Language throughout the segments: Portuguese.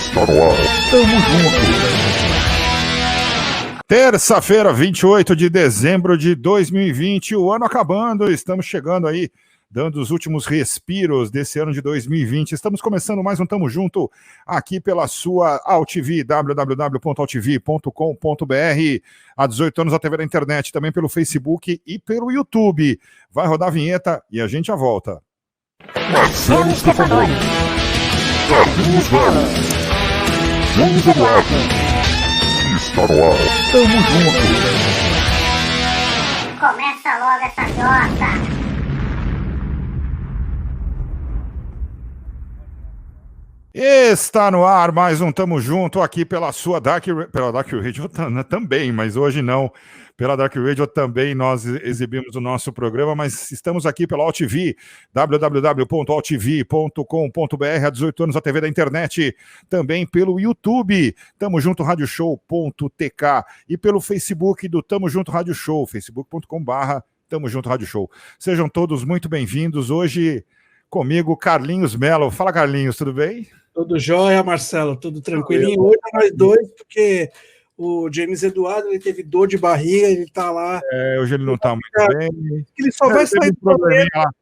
Está no ar. Tamo junto. Terça-feira, 28 de dezembro de 2020, o ano acabando, estamos chegando aí, dando os últimos respiros desse ano de 2020. Estamos começando mais um Tamo Junto aqui pela sua AltV, www.altv.com.br. Há 18 anos a TV da internet, também pelo Facebook e pelo YouTube. Vai rodar a vinheta e a gente já volta. Marcelo Stefanoni, Carlinhos Melo, Jones Eduardo. Está no ar. Tamo junto. Começa logo essa jota. Está no ar mais um Tamo Junto aqui pela sua pela Dark Radio também, mas hoje não. Pela Dark Radio também nós exibimos o nosso programa, mas estamos aqui pela AltV, www.altv.com.br, há 18 anos a TV da internet, também pelo YouTube, Tamo Junto Rádio Show.tk e pelo Facebook do Tamo Junto Rádio Show, facebook.com/. Tamo Junto Rádio Show. Sejam todos muito bem-vindos. Hoje comigo, Carlinhos Melo. Fala, Carlinhos, tudo bem? Tudo jóia, Marcelo, tudo tranquilinho. Hoje nós dois, porque o James Eduardo ele teve dor de barriga, ele tá lá. Hoje ele não tá muito bem. Ele só vai sair do problema.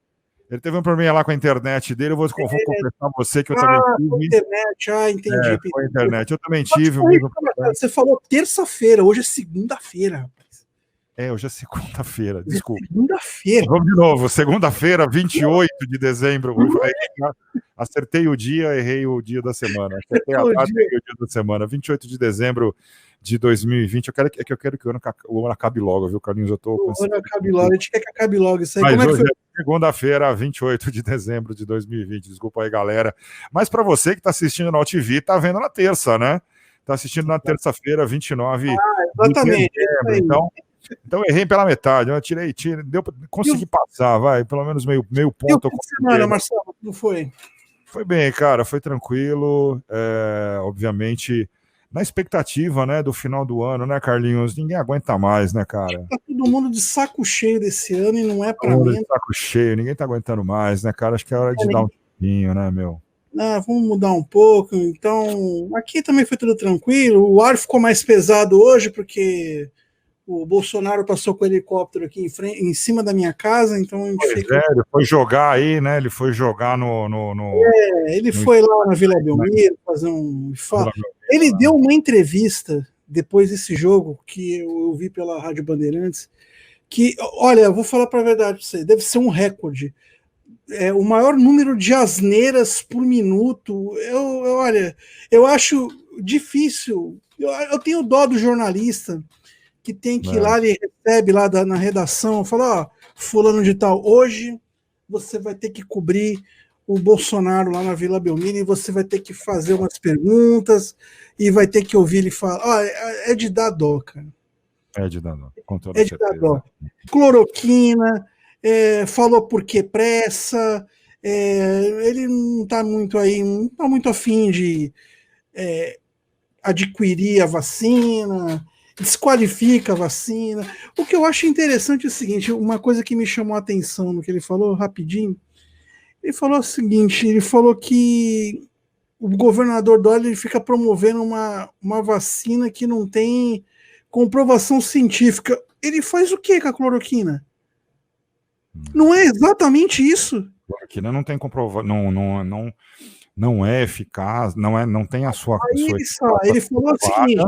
Ele teve um probleminha lá com a internet dele. Eu vou confessar a você que eu também tive. Internet, entendi. Foi a internet. Eu também tive. Você falou terça-feira, hoje é segunda-feira, rapaz. Hoje é segunda-feira, desculpa. Segunda-feira. Vamos de novo, segunda-feira, 28 de dezembro. Acertei o dia, errei o dia da semana. Acertei a data, errei o dia da semana. 28 de dezembro de 2020. Eu quero que o ano acabe logo, viu, Carlinhos? O ano acabe logo, a gente quer que acabe logo isso aí. Mas como hoje é que foi? Segunda-feira, 28 de dezembro de 2020. Desculpa aí, galera. Mas para você que está assistindo na AltV, tá vendo na terça, né? Tá assistindo na terça-feira, 29 exatamente, de dezembro. Então errei pela metade, eu tirei, consegui passar, pelo menos meio ponto. Semana, Marcelo, não foi? Foi bem, cara, foi tranquilo, obviamente, na expectativa, né, do final do ano, né, Carlinhos? Ninguém aguenta mais, né, cara? Tá todo mundo de saco cheio desse ano e não é pra mim. De saco cheio, ninguém tá aguentando mais, né, cara? Acho que é hora de dar um tempinho, né, meu? Vamos mudar um pouco, então, aqui também foi tudo tranquilo, o ar ficou mais pesado hoje, porque o Bolsonaro passou com o helicóptero aqui em cima da minha casa, então a gente ele foi jogar aí, né? Ele foi jogar ele foi lá na Vila Belmiro fazer um... Ele deu uma entrevista depois desse jogo, que eu vi pela Rádio Bandeirantes, que, olha, eu vou falar para a verdade para você, deve ser um recorde. O maior número de asneiras por minuto. Olha, eu acho difícil. Eu tenho dó do jornalista que tem que ir lá, ele recebe lá na redação, fala, fulano de tal, hoje você vai ter que cobrir o Bolsonaro lá na Vila Belmiro e você vai ter que fazer umas perguntas e vai ter que ouvir ele falar. É de dar dó, cara. É de dar dó, com toda certeza. De dar dó. Cloroquina, falou por que pressa, ele não está muito aí, não está muito afim de adquirir a vacina, desqualifica a vacina. O que eu acho interessante é o seguinte, uma coisa que me chamou a atenção no que ele falou, rapidinho, ele falou o seguinte, ele falou que o governador Dória ele fica promovendo uma vacina que não tem comprovação científica. Ele faz o que com a cloroquina? Não é exatamente isso? A cloroquina não tem comprovação, não é eficaz, não tem a sua... Ele falou o seguinte,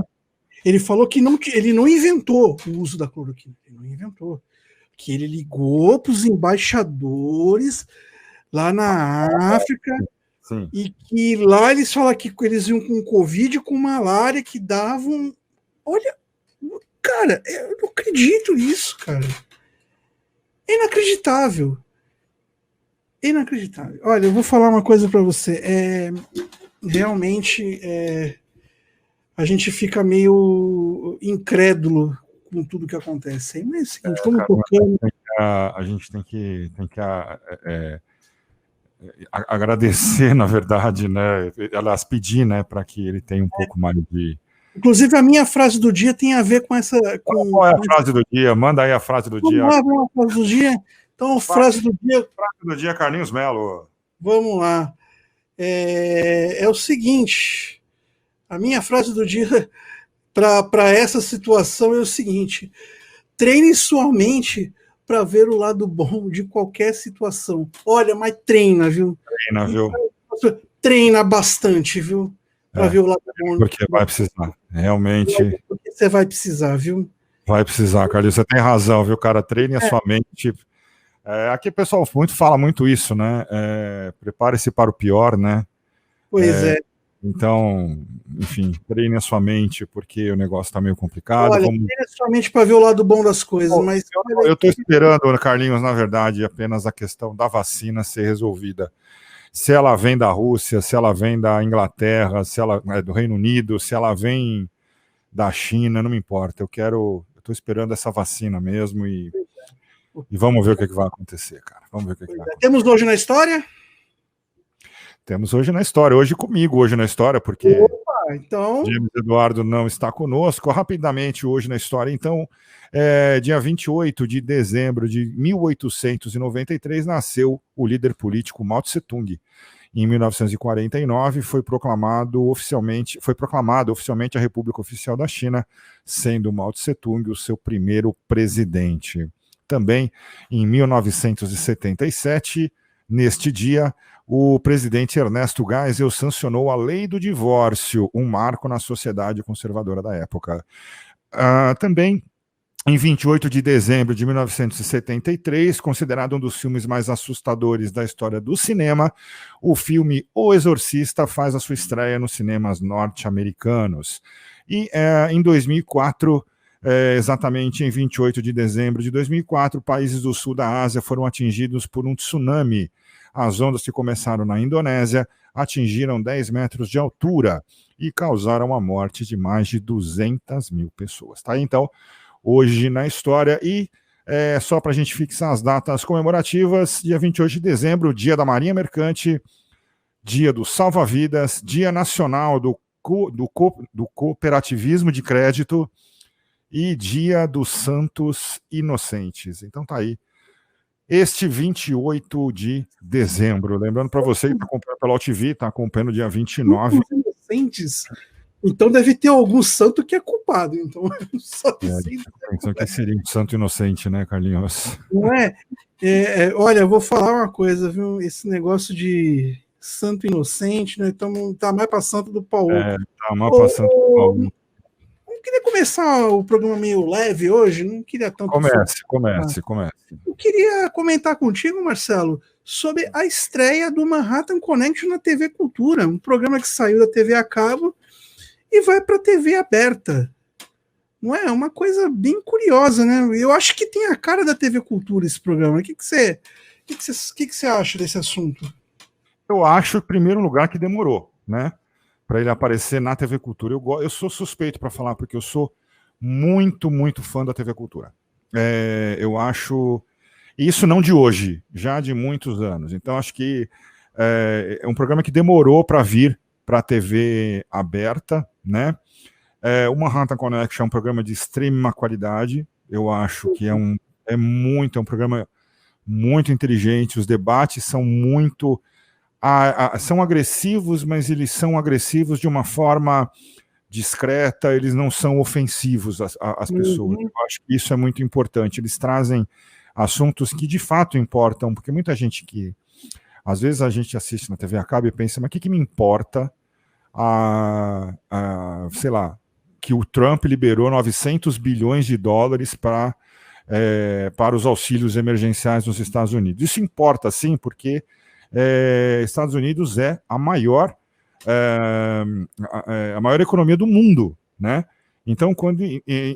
ele falou que ele não inventou o uso da cloroquina. Ele não inventou. Que ele ligou para os embaixadores lá na África. Sim. E que lá eles falam que eles iam com Covid, com malária, que davam... Olha, cara, eu não acredito nisso, cara. É inacreditável. É inacreditável. Olha, eu vou falar uma coisa para você. Realmente... a gente fica meio incrédulo com tudo que acontece. Mas é o seguinte, como tocando... A gente tem que agradecer, na verdade, né? Aliás, pedir, né, para que ele tenha um pouco mais de... Inclusive, a minha frase do dia tem a ver com essa... Qual é a frase do dia? Manda aí a frase do dia. Vamos lá, a frase do dia. Então, frase do dia... Frase do dia, Carlinhos Melo. Vamos lá. É o seguinte... A minha frase do dia para essa situação é o seguinte: treine sua mente para ver o lado bom de qualquer situação. Olha, mas treina, viu? Treina, viu? Treina bastante, viu? Para ver o lado bom. Porque vai precisar. Realmente. Porque você vai precisar, viu? Vai precisar, Carlinhos. Você tem razão, viu, cara? Treine a sua mente. Aqui o pessoal fala muito isso, né? Prepare-se para o pior, né? Pois é. Então, enfim, treine a sua mente, porque o negócio está meio complicado. Olha, treine a sua mente para ver o lado bom das coisas, mas... Eu estou esperando, Carlinhos, na verdade, apenas a questão da vacina ser resolvida. Se ela vem da Rússia, se ela vem da Inglaterra, se ela é do Reino Unido, se ela vem da China, não me importa. Eu estou esperando essa vacina mesmo e vamos ver o que vai acontecer, cara. Vamos ver o que vai acontecer. Temos hoje na história? Temos hoje na história, hoje comigo, hoje na história, porque então... James Eduardo não está conosco. Rapidamente, hoje na história, então, dia 28 de dezembro de 1893, nasceu o líder político Mao Tse-tung. Em 1949, foi proclamada oficialmente a República Oficial da China, sendo Mao Tse-tung o seu primeiro presidente. Também, em 1977, neste dia, o presidente Ernesto Geisel sancionou a Lei do Divórcio, um marco na sociedade conservadora da época. Também, em 28 de dezembro de 1973, considerado um dos filmes mais assustadores da história do cinema, o filme O Exorcista faz a sua estreia nos cinemas norte-americanos. E em 2004, exatamente em 28 de dezembro de 2004, países do sul da Ásia foram atingidos por um tsunami. As ondas que começaram na Indonésia atingiram 10 metros de altura e causaram a morte de mais de 200 mil pessoas. Tá? Então, hoje na história, e só para a gente fixar as datas comemorativas, dia 28 de dezembro, dia da Marinha Mercante, dia do Salva-Vidas, dia nacional do cooperativismo de crédito e dia dos Santos Inocentes. Então tá aí. Este 28 de dezembro. Lembrando para você que está acompanhando pela OTV, está acompanhando dia 29. Inocentes. Então deve ter algum santo que é culpado. Então, só pensando que seria um santo inocente, né, Carlinhos? Não é? Olha, eu vou falar uma coisa, viu? Esse negócio de santo inocente, né? Então tá mais para santo do Paulo. Tá mais para santo do Paulo. Eu queria começar o programa meio leve hoje, não queria tanto... Comece. Eu queria comentar contigo, Marcelo, sobre a estreia do Manhattan Connection na TV Cultura, um programa que saiu da TV a cabo e vai para a TV aberta. Não é? Uma coisa bem curiosa, né? Eu acho que tem a cara da TV Cultura esse programa. O que você acha desse assunto? Eu acho, em primeiro lugar, que demorou, né? Para ele aparecer na TV Cultura. Eu sou suspeito para falar, porque eu sou muito, muito fã da TV Cultura. Eu acho... Isso não de hoje, já de muitos anos. Então, acho que é um programa que demorou para vir para a TV aberta, né? O Manhattan Connection é um programa de extrema qualidade. Eu acho que é um programa muito inteligente. Os debates são muito... são agressivos, mas eles são agressivos de uma forma discreta, eles não são ofensivos às pessoas. Eu acho que isso é muito importante. Eles trazem assuntos que de fato importam, porque muita gente que... Às vezes a gente assiste na TV a cabo e pensa, mas o que me importa sei lá, que o Trump liberou 900 bilhões de dólares para os auxílios emergenciais nos Estados Unidos. Isso importa, sim, porque Estados Unidos é a maior economia do mundo, né? Então, quando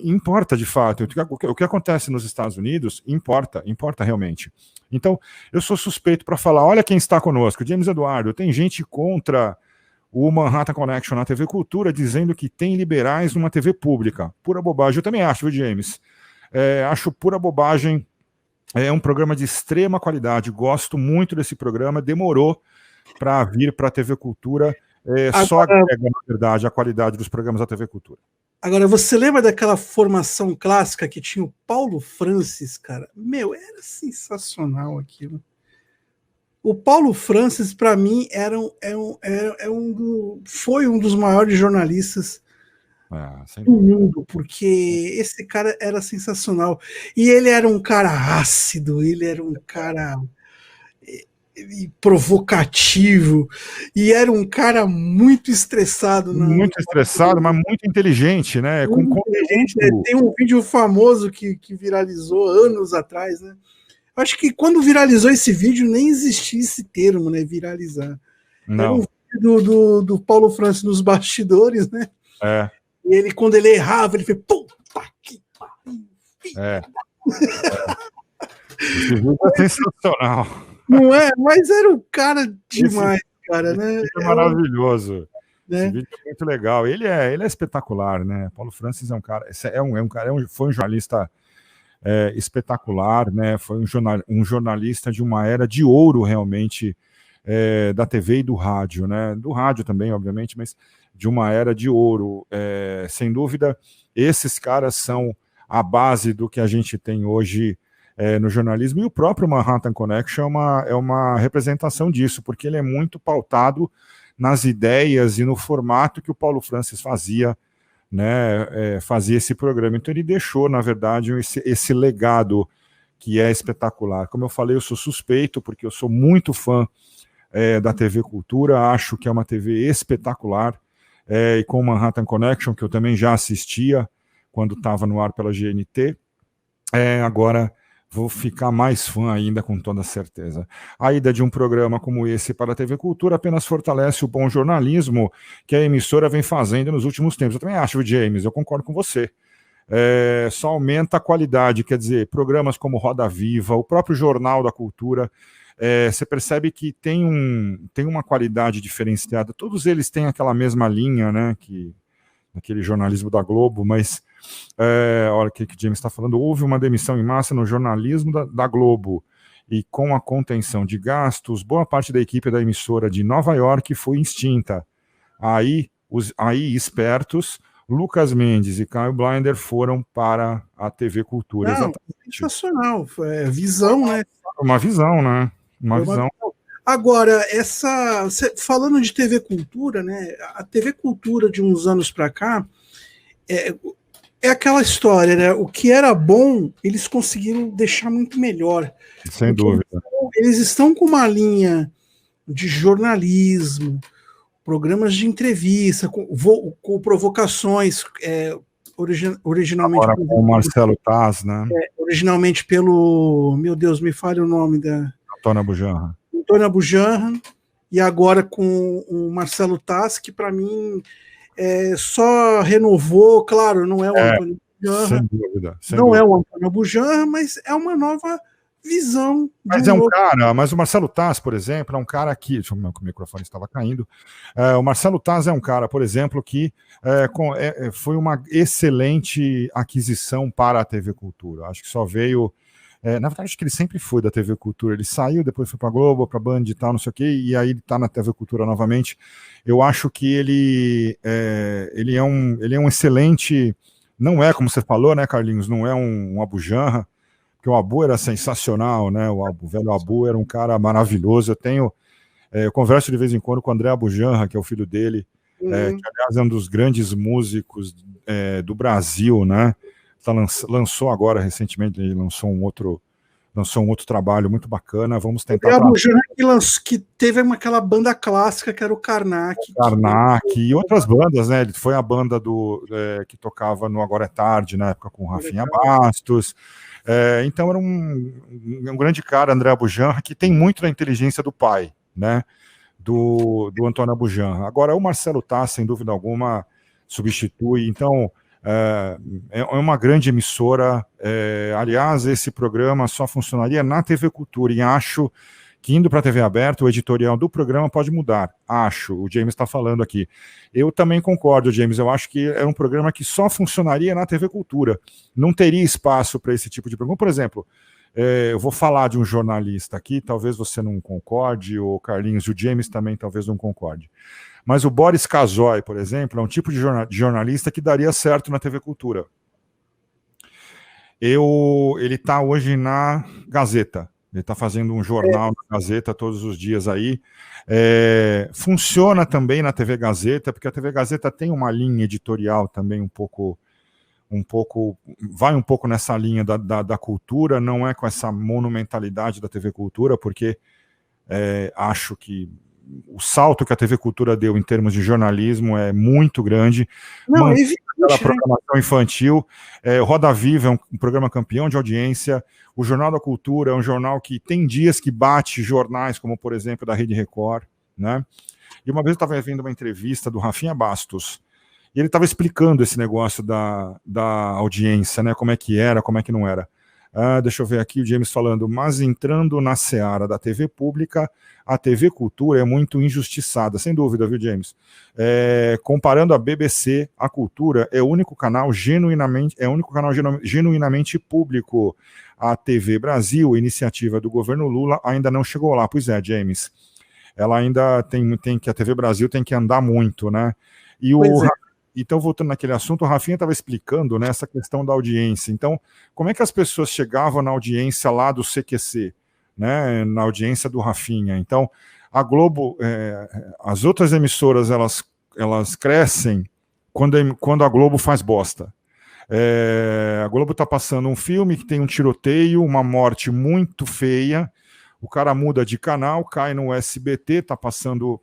importa de fato, o que acontece nos Estados Unidos importa realmente. Então, eu sou suspeito para falar, olha quem está conosco, James Eduardo. Tem gente contra o Manhattan Connection na TV Cultura, dizendo que tem liberais numa TV pública. Pura bobagem. Eu também acho, viu, James? Acho pura bobagem. É um programa de extrema qualidade. Gosto muito desse programa. Demorou para vir para a TV Cultura. Só agrega, na verdade, a qualidade dos programas da TV Cultura. Agora, você lembra daquela formação clássica que tinha o Paulo Francis, cara? Meu, era sensacional aquilo. O Paulo Francis, para mim, foi um dos maiores jornalistas do mundo, porque esse cara era sensacional. E ele era um cara ácido, ele era um cara provocativo, e era um cara muito estressado. Muito estressado, mas muito inteligente, né? Muito inteligente, né? Tem um vídeo famoso que viralizou anos atrás, né? Acho que quando viralizou esse vídeo, nem existia esse termo, né? Viralizar. Não. Era um vídeo do Paulo Francis nos bastidores, né? E ele, quando ele errava, ele fez puta que pariu. Esse vídeo é sensacional. Não é? Mas era um cara demais, cara, né? É maravilhoso. Né? Esse vídeo é muito legal. Ele é espetacular, né? Paulo Francis é um cara, foi um jornalista espetacular, né? Foi um jornalista de uma era de ouro, realmente, da TV e do rádio, né? Do rádio também, obviamente, mas de uma era de ouro. Sem dúvida, esses caras são a base do que a gente tem hoje no jornalismo, e o próprio Manhattan Connection é uma representação disso, porque ele é muito pautado nas ideias e no formato que o Paulo Francis fazia, né, fazia esse programa. Então ele deixou, na verdade, esse legado que é espetacular. Como eu falei, eu sou suspeito, porque eu sou muito fã da TV Cultura, acho que é uma TV espetacular, e com o Manhattan Connection, que eu também já assistia quando estava no ar pela GNT, agora vou ficar mais fã ainda, com toda certeza. A ida de um programa como esse para a TV Cultura apenas fortalece o bom jornalismo que a emissora vem fazendo nos últimos tempos. Eu também acho, James, eu concordo com você. Só aumenta a qualidade, quer dizer, programas como Roda Viva, o próprio Jornal da Cultura, você percebe que tem uma qualidade diferenciada. Todos eles têm aquela mesma linha, né, aquele jornalismo da Globo, mas olha o que o James está falando, houve uma demissão em massa no jornalismo da Globo, e com a contenção de gastos, boa parte da equipe da emissora de Nova York foi extinta. Aí espertos, Lucas Mendes e Caio Blinder foram para a TV Cultura. Não, sensacional, visão, né? Uma visão, né? Uma visão. Agora, falando de TV Cultura, né? A TV Cultura de uns anos para cá é aquela história, né? O que era bom, eles conseguiram deixar muito melhor. Sem dúvida. Eles estão com uma linha de jornalismo, programas de entrevista, com provocações, originalmente... Agora com o Marcelo Taz, né? Originalmente pelo... Meu Deus, me falha o nome da... Antônio Abujanra. Antônio Abujanra, e agora com o Marcelo Taz, que para mim só renovou, claro, não é o Antônio Abujanra, sem dúvida, é o Antônio Abujanra, mas é uma nova visão. Mas o Marcelo Taz, por exemplo, é um cara que, deixa eu ver, o microfone estava caindo, o Marcelo Taz é um cara, por exemplo, que foi uma excelente aquisição para a TV Cultura. Acho que só veio... na verdade, acho que ele sempre foi da TV Cultura. Ele saiu, depois foi para a Globo, para a Band e tal, não sei o quê, e aí ele está na TV Cultura novamente. Eu acho que ele é um excelente... Não é, como você falou, né, Carlinhos? Não é um Abujanra, porque o Abu era sensacional, né? O velho Abu era um cara maravilhoso. Eu converso de vez em quando com o André Abujanra, que é o filho dele, que, aliás, é um dos grandes músicos do Brasil, né? Lançou agora recentemente, ele lançou um outro trabalho muito bacana. Vamos tentar. Que teve aquela banda clássica que era o Karnak. E outras bandas, né? Ele foi a banda que tocava no Agora é Tarde, na época com o Rafinha Bastos. Então era um grande cara, André Abujanra, que tem muito da inteligência do pai, né? Do Antônio Abujanra. Agora, o Marcelo Taz, sem dúvida alguma, substitui. Então, é uma grande emissora. Aliás, esse programa só funcionaria na TV Cultura, e acho que indo para a TV aberta, o editorial do programa pode mudar. O James está falando aqui. Eu também concordo, James, eu acho que é um programa que só funcionaria na TV Cultura. Não teria espaço para esse tipo de programa. Por exemplo, eu vou falar de um jornalista aqui, talvez você não concorde, o Carlinhos e o James também talvez não concorde. Mas o Boris Casoy, por exemplo, é um tipo de jornalista que daria certo na TV Cultura. Ele está hoje na Gazeta, Ele está fazendo um jornal na Gazeta todos os dias aí. Funciona também na TV Gazeta, porque a TV Gazeta tem uma linha editorial também vai um pouco nessa linha da cultura, não é com essa monumentalidade da TV Cultura, porque acho que o salto que a TV Cultura deu em termos de jornalismo é muito grande. Não, é evidente, a programação infantil, Roda Viva é um programa campeão de audiência, o Jornal da Cultura é um jornal que tem dias que bate jornais, como por exemplo da Rede Record, né? E uma vez eu estava vendo uma entrevista do Rafinha Bastos, e ele estava explicando esse negócio da audiência, né? Como é que era, como é que não era. Deixa eu ver aqui o James falando, mas entrando na seara da TV pública, a TV Cultura é muito injustiçada, sem dúvida, viu, James? Comparando a BBC, a Cultura é o único canal genuinamente público. A TV Brasil, iniciativa do governo Lula, ainda não chegou lá. Pois é, James. Ela ainda a TV Brasil tem que andar muito, né? E Então, voltando naquele assunto, o Rafinha estava explicando, né, essa questão da audiência. Então, como é que as pessoas chegavam na audiência lá do CQC, né, na audiência do Rafinha? Então, a Globo, as outras emissoras, elas crescem quando a Globo faz bosta. A Globo está passando um filme que tem um tiroteio, uma morte muito feia, o cara muda de canal, cai no SBT, está passando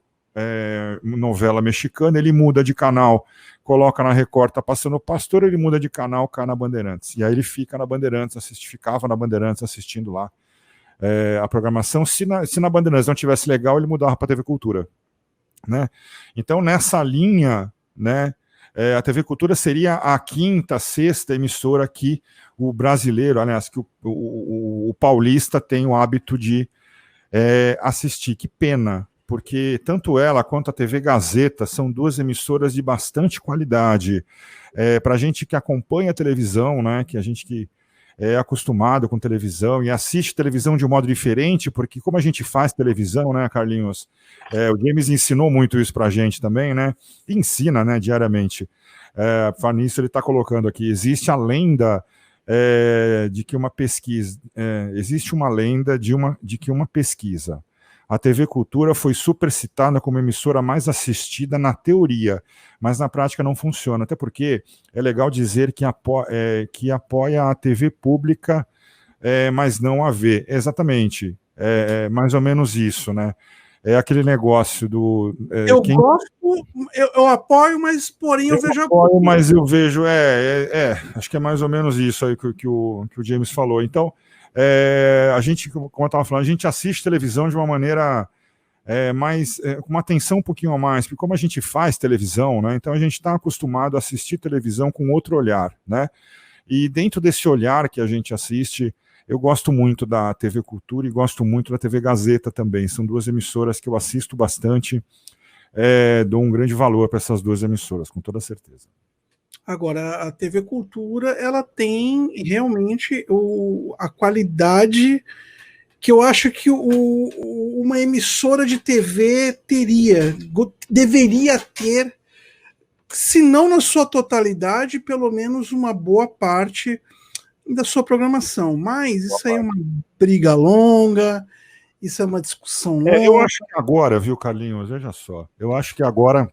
novela mexicana, ele muda de canal, coloca na Record, tá passando o Pastor, ele muda de canal, cai na Bandeirantes. E aí ele fica na Bandeirantes, ficava na Bandeirantes assistindo lá a programação. Se na Bandeirantes não tivesse legal, ele mudava para a TV Cultura, né? Então, nessa linha, né, a TV Cultura seria a quinta, sexta emissora que o brasileiro, aliás, que o paulista tem o hábito de assistir. Que pena, porque tanto ela quanto a TV Gazeta são duas emissoras de bastante qualidade. Para a gente que acompanha a televisão, né, que a gente que é acostumado com televisão e assiste televisão de um modo diferente, porque como a gente faz televisão, né, Carlinhos? O James ensinou muito isso para a gente também, né? E ensina, né, diariamente. Nisso ele está colocando aqui, existe a lenda de que uma pesquisa, existe uma lenda de que uma pesquisa. A TV Cultura foi supercitada como emissora mais assistida na teoria, mas na prática não funciona, até porque é legal dizer que apoia a TV pública, mas não a vê. Exatamente, mais ou menos isso, né? É aquele negócio do... eu apoio, mas porém eu vejo... Apoio, mas eu vejo, acho que é mais ou menos isso aí que o James falou. Então, a gente, como eu estava falando, a gente assiste televisão de uma maneira com uma atenção um pouquinho a mais, porque como a gente faz televisão, né, então a gente está acostumado a assistir televisão com outro olhar, né? E dentro desse olhar que a gente assiste, eu gosto muito da TV Cultura e gosto muito da TV Gazeta também. São duas emissoras que eu assisto bastante, dou um grande valor para essas duas emissoras, com toda certeza. Agora, a TV Cultura, ela tem realmente a qualidade que eu acho que uma emissora de TV deveria ter, se não na sua totalidade, pelo menos uma boa parte da sua programação. Mas isso aí é uma briga longa, isso é uma discussão longa. Eu acho que agora, viu, Carlinhos, veja só, eu acho que agora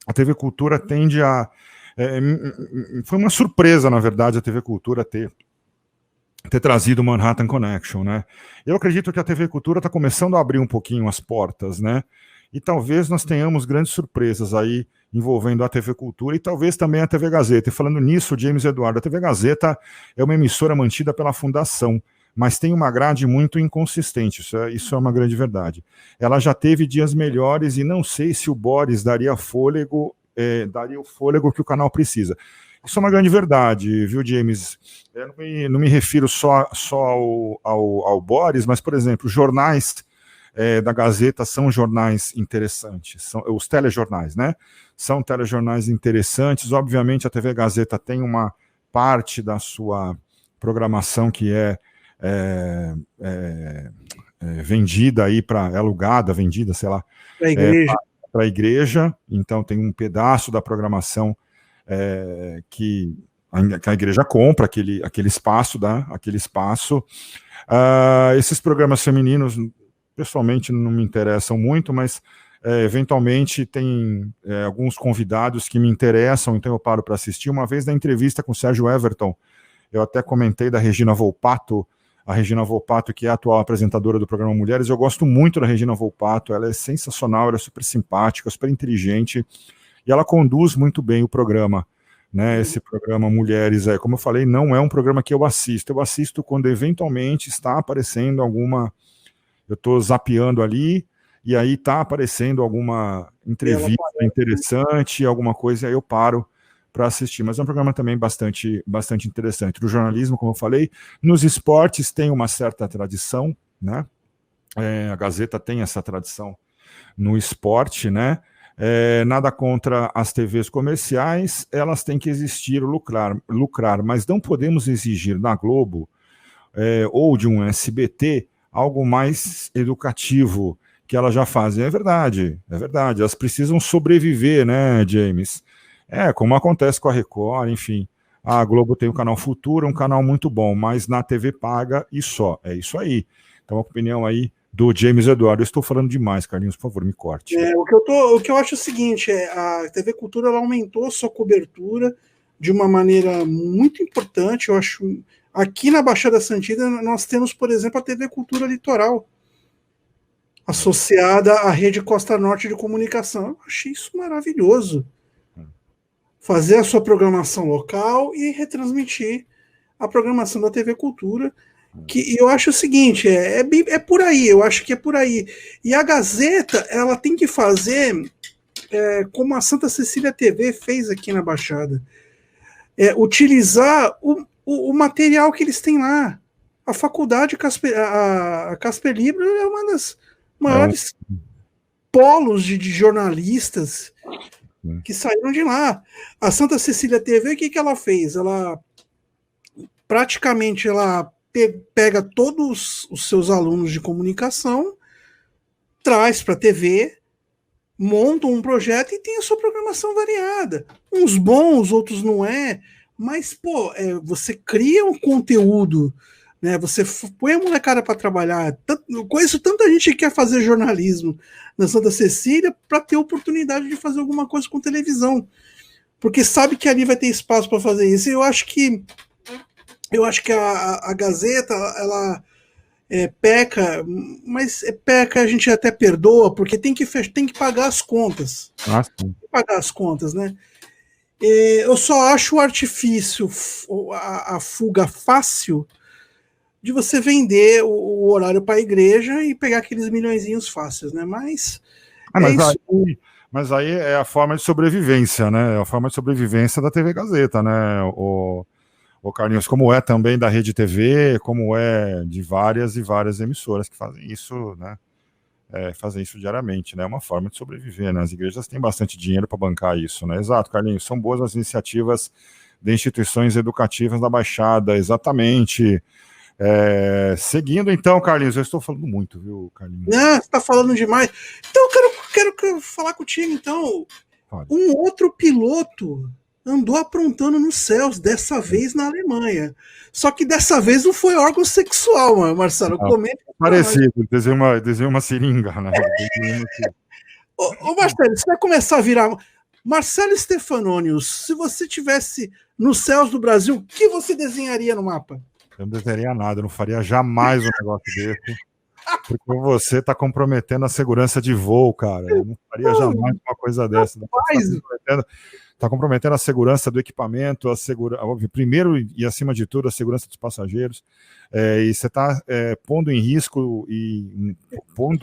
a TV Cultura tende a... foi uma surpresa, na verdade, a TV Cultura ter trazido o Manhattan Connection, né? Eu acredito que a TV Cultura está começando a abrir um pouquinho as portas, né? E talvez nós tenhamos grandes surpresas aí envolvendo a TV Cultura e talvez também a TV Gazeta. E falando nisso, James Eduardo, a TV Gazeta é uma emissora mantida pela Fundação, mas tem uma grade muito inconsistente, isso é uma grande verdade. Ela já teve dias melhores e não sei se o Boris daria o fôlego que o canal precisa. Isso é uma grande verdade, viu, James? Não me refiro só ao Boris, mas, por exemplo, os jornais da Gazeta são jornais interessantes, são os telejornais, né? São telejornais interessantes. Obviamente, a TV Gazeta tem uma parte da sua programação que vendida aí alugada, vendida, sei lá, para a igreja. Então tem um pedaço da programação que que a igreja compra aquele espaço, aquele espaço. Esses programas femininos, pessoalmente, não me interessam muito, mas eventualmente tem alguns convidados que me interessam, então eu paro para assistir. Uma vez na entrevista com o Sérgio Everton, eu até comentei da Regina Volpato, a Regina Volpato, que é a atual apresentadora do programa Mulheres. Eu gosto muito da Regina Volpato, ela é sensacional, ela é super simpática, super inteligente, e ela conduz muito bem o programa, né? Esse programa Mulheres, como eu falei, não é um programa que eu assisto quando eventualmente está aparecendo alguma, eu estou zapeando ali, e aí está aparecendo alguma entrevista interessante, alguma coisa, aí eu paro para assistir, mas é um programa também bastante interessante. No jornalismo, como eu falei, nos esportes tem uma certa tradição, né? A Gazeta tem essa tradição no esporte, né? Nada contra as TVs comerciais, elas têm que existir, lucrar, mas não podemos exigir da Globo ou de um SBT algo mais educativo que elas já fazem. É verdade, elas precisam sobreviver, né, James? Como acontece com a Record, enfim. A Globo tem o canal Futura, um canal muito bom, mas na TV paga e só. É isso aí. Então, a opinião aí do James Eduardo. Eu estou falando demais, Carlinhos, por favor, me corte. O que eu acho é o seguinte, a TV Cultura ela aumentou sua cobertura de uma maneira muito importante. Eu acho, aqui na Baixada Santista, nós temos, por exemplo, a TV Cultura Litoral, associada à Rede Costa Norte de Comunicação. Eu achei isso maravilhoso. Fazer a sua programação local e retransmitir a programação da TV Cultura, que eu acho o seguinte, é por aí, eu acho que é por aí. E a Gazeta, ela tem que fazer como a Santa Cecília TV fez aqui na Baixada, utilizar o material que eles têm lá. A faculdade a Casper Libro é uma das maiores polos de jornalistas que saíram de lá. A Santa Cecília TV, o que ela fez? Ela praticamente pega todos os seus alunos de comunicação, traz para a TV, monta um projeto e tem a sua programação variada. Uns bons, outros não mas, você cria um conteúdo, né? Você põe a molecada para trabalhar. Eu conheço tanta gente que quer fazer jornalismo na Santa Cecília para ter oportunidade de fazer alguma coisa com televisão, porque sabe que ali vai ter espaço para fazer isso. E eu acho que a Gazeta, ela peca, mas peca a gente até perdoa, porque tem que pagar as contas. Tem que pagar as contas, né? Eu só acho o artifício, a fuga fácil de você vender o horário para a igreja e pegar aqueles milhõezinhos fáceis, né? Mas aí é a forma de sobrevivência, né? É a forma de sobrevivência da TV Gazeta, né? O Carlinhos, como é também da Rede TV, como é de várias e várias emissoras que fazem isso, né? Fazem isso diariamente, né? É uma forma de sobreviver, né? As igrejas têm bastante dinheiro para bancar isso, né? Exato, Carlinhos, são boas as iniciativas de instituições educativas da Baixada, exatamente. Seguindo então, Carlinhos, eu estou falando muito, viu, Carlinhos? Não, você está falando demais. Então, eu quero falar contigo, então. Pode. Um outro piloto andou aprontando nos céus, dessa vez na Alemanha. Só que dessa vez não foi órgão sexual, Marcelo. Comenta. Parecido, desenhei uma seringa, né? Ô, Marcelo, você vai começar a virar... Marcelo Stefanonius, se você tivesse nos céus do Brasil, o que você desenharia no mapa? Eu não desenharia nada, eu não faria jamais um negócio desse, porque você está comprometendo a segurança de voo, cara. Eu não faria jamais uma coisa dessa. Está comprometendo a segurança do equipamento, primeiro e acima de tudo a segurança dos passageiros, e você está pondo em risco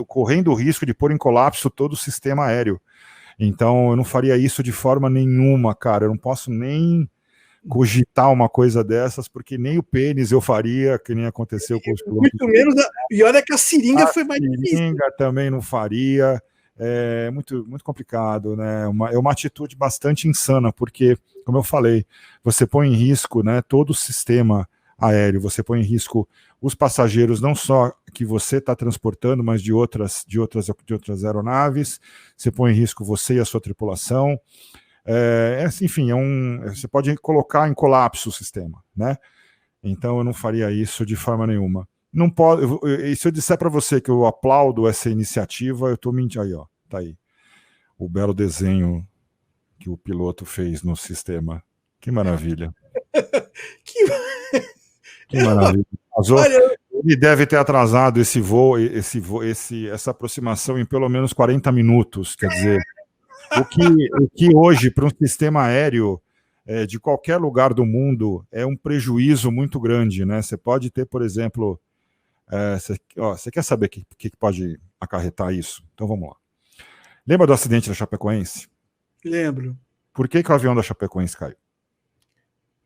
correndo o risco de pôr em colapso todo o sistema aéreo. Então eu não faria isso de forma nenhuma, cara. Eu não posso nem cogitar uma coisa dessas, porque nem o pênis eu faria, que nem aconteceu com os pilotos. Muito menos, e olha que a seringa foi mais difícil. A seringa também não faria. É muito, muito complicado, né? É uma atitude bastante insana, porque, como eu falei, você põe em risco, né, todo o sistema aéreo, você põe em risco os passageiros, não só que você está transportando, mas de outras aeronaves, você põe em risco você e a sua tripulação. Enfim, você pode colocar em colapso o sistema, né? Então eu não faria isso de forma nenhuma. Não pode. E se eu disser para você que eu aplaudo essa iniciativa, eu estou mentindo. Aí, ó, tá aí. O belo desenho que o piloto fez no sistema. Que maravilha. Que maravilha. Olha, Ele deve ter atrasado esse voo, essa aproximação em pelo menos 40 minutos. Quer dizer, o que hoje, para um sistema aéreo de qualquer lugar do mundo, é um prejuízo muito grande, né? Você pode ter, por exemplo, você quer saber o que pode acarretar isso? Então vamos lá. Lembra do acidente da Chapecoense? lembro. Por que o avião da Chapecoense caiu?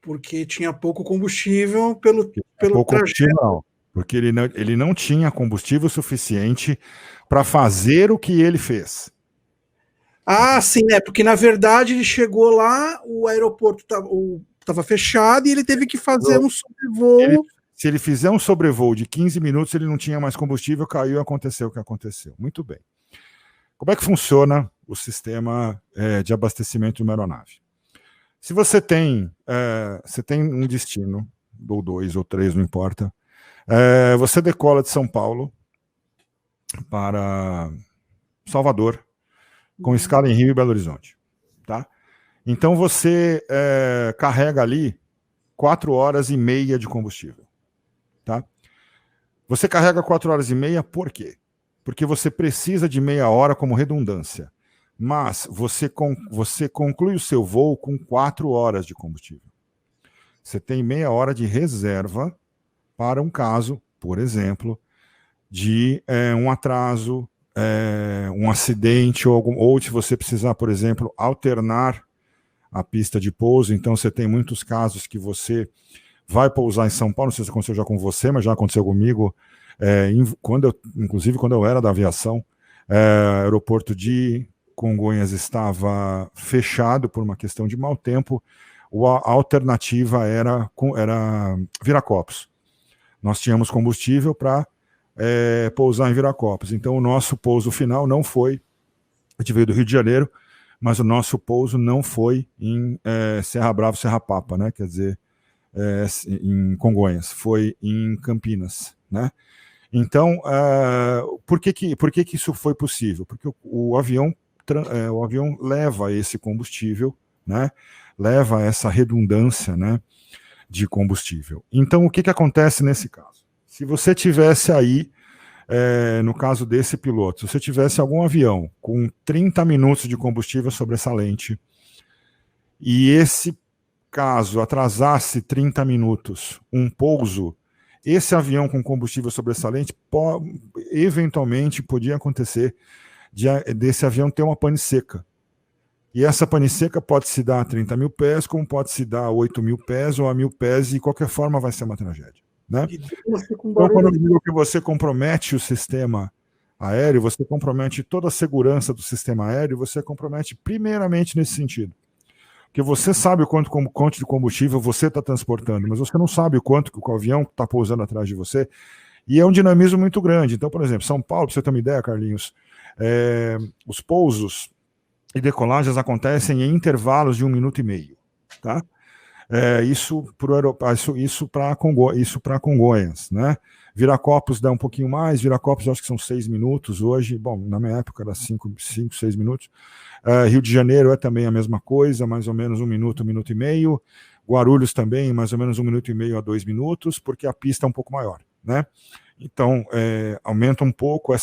Porque tinha pouco combustível pelo Pouco trajeto. combustível, não. Porque ele não tinha combustível suficiente para fazer o que ele fez. Ah, sim, porque na verdade ele chegou lá, o aeroporto estava fechado e ele teve que fazer um sobrevoo. Se ele fizer um sobrevoo de 15 minutos, ele não tinha mais combustível, caiu e aconteceu o que aconteceu. Muito bem. Como é que funciona o sistema de abastecimento de uma aeronave? Se você tem um destino, ou 2 ou 3, não importa, você decola de São Paulo para Salvador, com escala em Rio e Belo Horizonte. Tá? Então você carrega ali 4 horas e meia de combustível. Tá? Você carrega 4 horas e meia por quê? Porque você precisa de meia hora como redundância. Mas você conclui o seu voo com 4 horas de combustível. Você tem meia hora de reserva para um caso, por exemplo, de um atraso, um acidente, ou se você precisar, por exemplo, alternar a pista de pouso. Então você tem muitos casos que você vai pousar em São Paulo, não sei se aconteceu já com você, mas já aconteceu comigo, inclusive quando eu era da aviação, aeroporto de Congonhas estava fechado por uma questão de mau tempo, a alternativa era Viracopos. Nós tínhamos combustível para pousar em Viracopos, então o nosso pouso final não foi, a gente veio do Rio de Janeiro, mas o nosso pouso não foi em Serra Brava, Serra Papa, né? Quer dizer, em Congonhas, foi em Campinas, né? Então, por que isso foi possível? Porque o avião leva esse combustível, né? Leva essa redundância, né, de combustível. Então, o que acontece nesse caso? Se você tivesse aí, no caso desse piloto, se você tivesse algum avião com 30 minutos de combustível sobressalente e esse caso atrasasse 30 minutos um pouso, esse avião com combustível sobressalente eventualmente podia acontecer desse avião ter uma pane seca. E essa pane seca pode se dar a 30 mil pés, como pode se dar a 8 mil pés ou a 1000 pés, e de qualquer forma vai ser uma tragédia. Né? Então, quando eu digo que você compromete o sistema aéreo, você compromete toda a segurança do sistema aéreo, você compromete primeiramente nesse sentido. Porque você sabe o quanto de combustível você está transportando, mas você não sabe o quanto que o avião está pousando atrás de você, e é um dinamismo muito grande. Então, por exemplo, São Paulo, para você ter uma ideia, Carlinhos, os pousos e decolagens acontecem em intervalos de 1 minuto e meio, tá? Isso para Congonhas, né? Viracopos dá um pouquinho mais, Viracopos eu acho que são 6 minutos hoje, bom, na minha época era 5, 6 minutos. Rio de Janeiro é também a mesma coisa, mais ou menos 1 minuto, 1 minuto e meio. Guarulhos também, mais ou menos 1 minuto e meio a 2 minutos, porque a pista é um pouco maior, né? Então, aumenta um pouco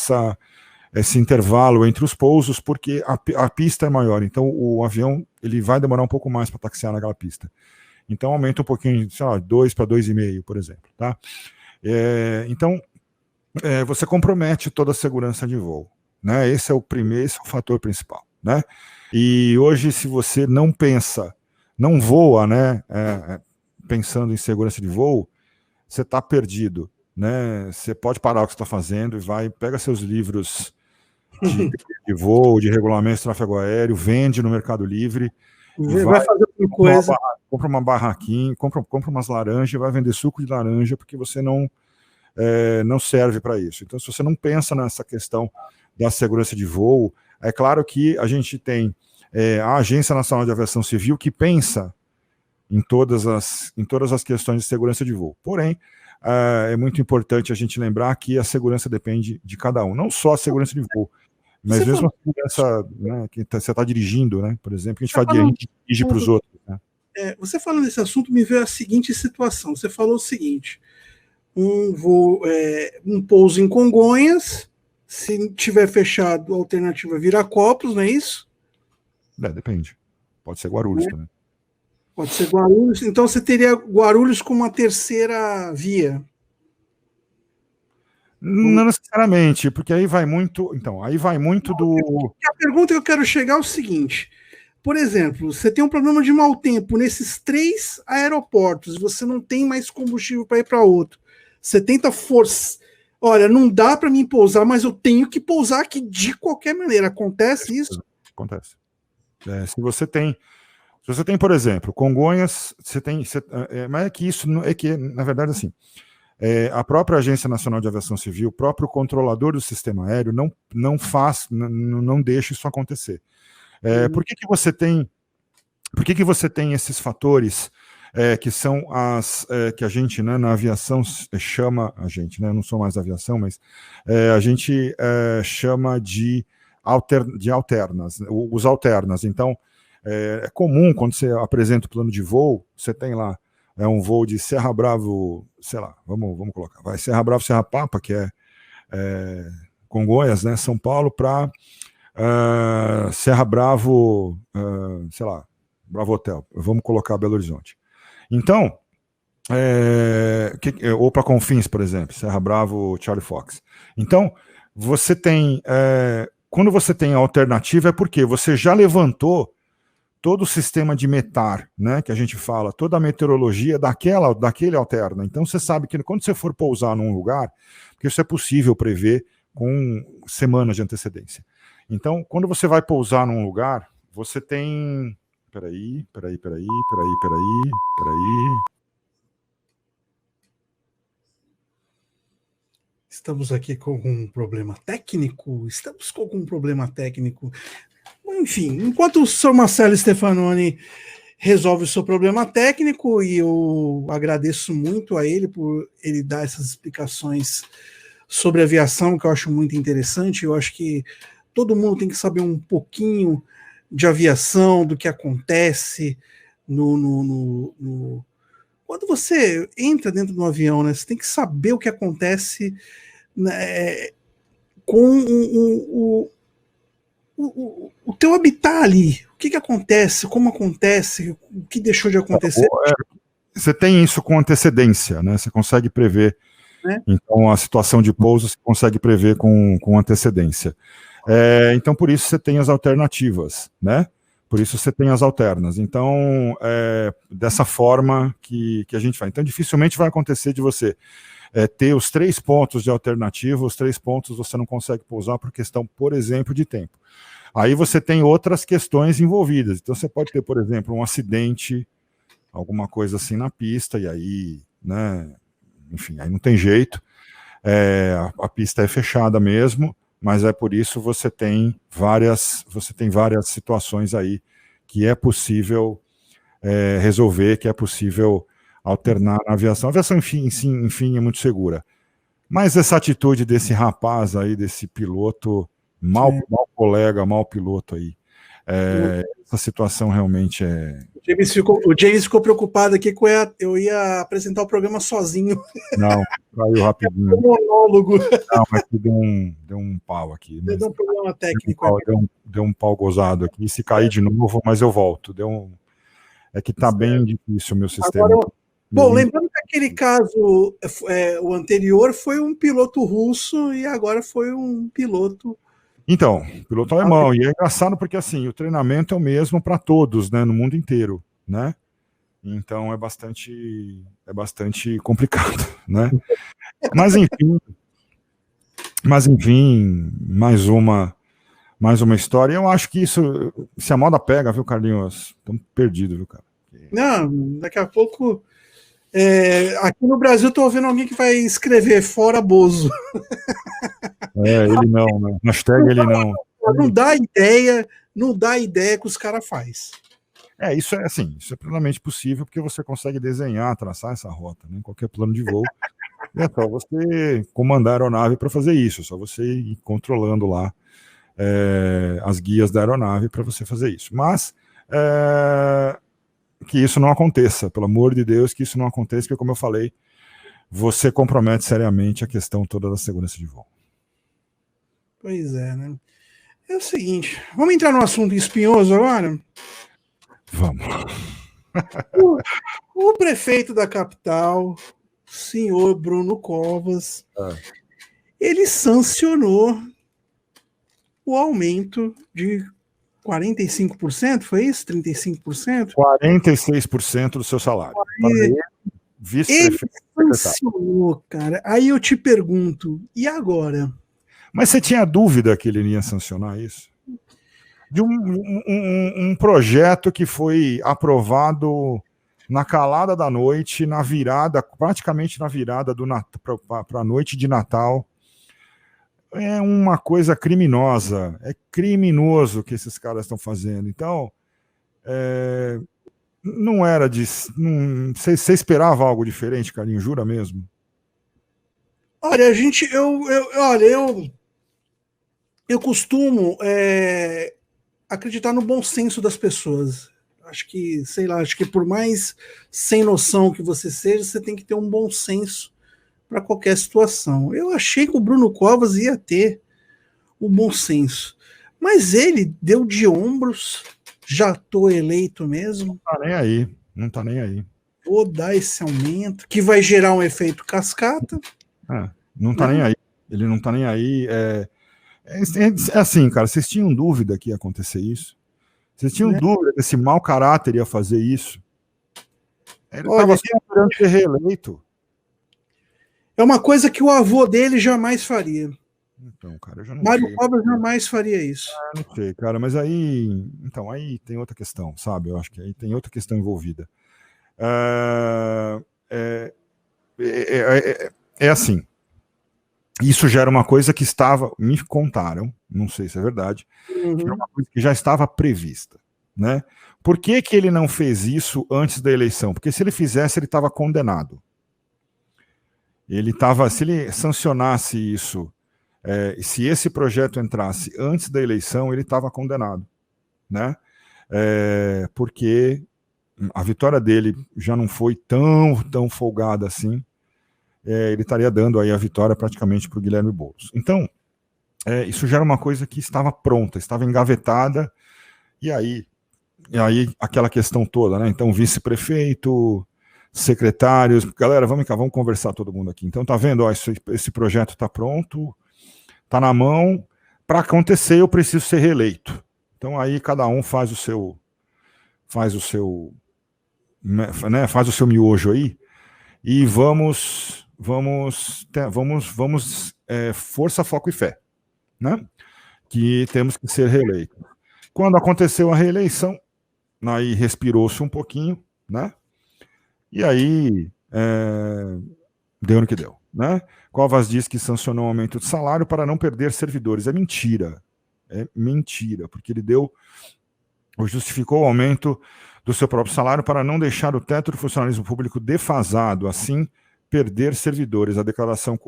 esse intervalo entre os pousos, porque a pista é maior, então o avião ele vai demorar um pouco mais para taxiar naquela pista. Então aumenta um pouquinho, sei lá, 2 para 2,5, por exemplo. Tá? Então, você compromete toda a segurança de voo. Né? Esse é o fator principal. Né? E hoje, se você não voa, né, pensando em segurança de voo, você está perdido. Né? Você pode parar o que você está fazendo e pega seus livros de voo, de regulamento de tráfego aéreo, vende no Mercado Livre, vai fazer alguma coisa. Compra uma barraquinha, compra umas laranjas e vai vender suco de laranja, porque você não serve para isso. Então, se você não pensa nessa questão da segurança de voo, é claro que a gente tem a Agência Nacional de Aviação Civil que pensa em todas as questões de segurança de voo. Porém, é muito importante a gente lembrar que a segurança depende de cada um, não só a segurança de voo, mas mesmo a segurança, né, que você está dirigindo, né, por exemplo, que a gente dirige para os outros. Né? Você falando desse assunto, me veio a seguinte situação. Você falou o seguinte, um pouso em Congonhas, se tiver fechado, a alternativa é Viracopos, não é isso? Depende. Pode ser Guarulhos também. Pode ser Guarulhos. Então você teria Guarulhos como uma terceira via? Não necessariamente, porque aí vai muito. Então, aí vai muito do. A pergunta que eu quero chegar é o seguinte: por exemplo, você tem um problema de mau tempo nesses 3 aeroportos, você não tem mais combustível para ir para outro. Você tenta forçar. Olha, não dá para mim pousar, mas eu tenho que pousar aqui de qualquer maneira. Acontece isso? Acontece. Se você tem, por exemplo, Congonhas, mas é que isso é que, na verdade, assim. A própria Agência Nacional de Aviação Civil, o próprio controlador do sistema aéreo não deixa isso acontecer. Por que você tem esses fatores que são que a gente, né, na aviação chama, eu não sou mais da aviação, mas a gente chama de alternas, os alternas. Então, é comum quando você apresenta o plano de voo, você tem lá um voo de Serra Bravo, sei lá, vamos colocar, vai Serra Bravo, Serra Papa, que é Congonhas, né, São Paulo, para Serra Bravo, sei lá, Bravo Hotel, vamos colocar Belo Horizonte. Então, ou para Confins, por exemplo, Serra Bravo, Charlie Fox. Então, você tem, quando você tem a alternativa é porque você já levantou todo o sistema de METAR, né, que a gente fala, toda a meteorologia daquele alterna. Então você sabe que quando você for pousar num lugar, porque isso é possível prever com semanas de antecedência. Então, quando você vai pousar num lugar, você tem... Peraí. Estamos aqui com um problema técnico? Estamos com algum problema técnico? Enfim, enquanto o Sr. Marcelo Stefanoni resolve o seu problema técnico, e eu agradeço muito a ele por ele dar essas explicações sobre aviação, que eu acho muito interessante. Eu acho que todo mundo tem que saber um pouquinho de aviação, do que acontece quando você entra dentro do avião, né? Você tem que saber o que acontece, né, com o teu habitat ali, o que acontece, como acontece, o que deixou de acontecer. Você tem isso com antecedência, né? Você consegue prever. Então, a situação de pouso você consegue prever com antecedência. Então, por isso você tem as alternativas, né? Por isso você tem as alternas. Então, dessa forma que a gente vai. Então, dificilmente vai acontecer de você ter os 3 pontos de alternativa, os 3 pontos você não consegue pousar por questão, por exemplo, de tempo. Aí você tem outras questões envolvidas. Então você pode ter, por exemplo, um acidente, alguma coisa assim na pista, e aí, né, enfim, aí não tem jeito. A pista é fechada mesmo, mas por isso você tem várias situações aí que é possível resolver, que é possível alternar na aviação. A aviação, enfim, é muito segura. Mas essa atitude desse rapaz aí, desse piloto, mau colega, mau piloto aí, essa situação realmente é... O James ficou preocupado aqui que eu ia apresentar o programa sozinho. Não, caiu rapidinho. Um monólogo. Não, mas deu um pau aqui. Deu um problema técnico. Deu um pau gozado aqui. Se cair de novo, mas eu volto. É que tá bem difícil o meu sistema. Agora, bom, lembrando que aquele caso, o anterior foi um piloto russo e agora foi um piloto... Então, piloto alemão. E é engraçado porque, assim, o treinamento é o mesmo para todos, né, no mundo inteiro, né? Então é bastante complicado, né? Mas enfim, mais uma história. Eu acho que isso, se a moda pega, viu, Carlinhos? Estamos perdidos, viu, cara? Não, daqui a pouco... aqui no Brasil estou ouvindo alguém que vai escrever fora Bozo. Ele não, né? Hashtag ele não. Não dá ideia, não dá ideia que os caras fazem. Isso é assim, isso é plenamente possível, porque você consegue desenhar, traçar essa rota, né, em qualquer plano de voo. É só você comandar a aeronave para fazer isso, é só você ir controlando lá as guias da aeronave para você fazer isso. Mas que isso não aconteça, pelo amor de Deus, que isso não aconteça, porque, como eu falei, você compromete seriamente a questão toda da segurança de voo. Pois é, né? É o seguinte, vamos entrar no assunto espinhoso agora? Vamos. O prefeito da capital, senhor Bruno Covas, ele sancionou o aumento de 45%, foi isso? 35%? 46% do seu salário. Ele Vice-prefeito. sancionou, cara. Aí eu te pergunto, e agora? Mas você tinha dúvida que ele ia sancionar isso? De um projeto que foi aprovado na calada da noite, na virada, praticamente na virada para a noite de Natal. É uma coisa criminosa, é criminoso o que esses caras estão fazendo. Então, não era de... Você esperava algo diferente, Carlinhos? Jura mesmo? Olha, eu costumo acreditar no bom senso das pessoas. Acho que, sei lá, acho que por mais sem noção que você seja, você tem que ter um bom senso para qualquer situação. Eu achei que o Bruno Covas ia ter o bom senso, mas ele deu de ombros, já estou eleito mesmo. Não tá nem aí, não tá nem aí. Vou dar esse aumento, que vai gerar um efeito cascata. Não tá nem aí, ele não tá nem aí. É assim, cara, vocês tinham dúvida que ia acontecer isso? Vocês tinham dúvida que esse mau caráter ia fazer isso? Ele estava só esperando ser reeleito. É uma coisa que o avô dele jamais faria. Então, cara, eu já não Mário sei. Covas jamais faria isso. Não sei, cara, mas aí... Então, aí tem outra questão, sabe? Eu acho que aí tem outra questão envolvida. É assim. Isso já era uma coisa que estava... Me contaram, não sei se é verdade, que era uma coisa que já estava prevista, né? Por que que ele não fez isso antes da eleição? Porque se ele fizesse, ele estava condenado. Se ele sancionasse isso, se esse projeto entrasse antes da eleição, ele estava condenado, né? Porque a vitória dele já não foi tão folgada assim. Ele estaria dando aí a vitória praticamente para o Guilherme Boulos. Então, isso já era uma coisa que estava pronta, estava engavetada, e aí aquela questão toda, né? Então, vice-prefeito, secretários, galera, vamos cá, vamos conversar todo mundo aqui. Então, tá vendo? Ó, esse projeto tá pronto, tá na mão. Para acontecer, eu preciso ser reeleito. Então, aí cada um faz o seu miojo aí e vamos força, foco e fé, né? Que temos que ser reeleitos. Quando aconteceu a reeleição, aí respirou-se um pouquinho, né? E aí deu no que deu, né? Covas diz que sancionou um aumento de salário para não perder servidores. É mentira, porque ele justificou o aumento do seu próprio salário para não deixar o teto do funcionalismo público defasado, assim perder servidores. A declaração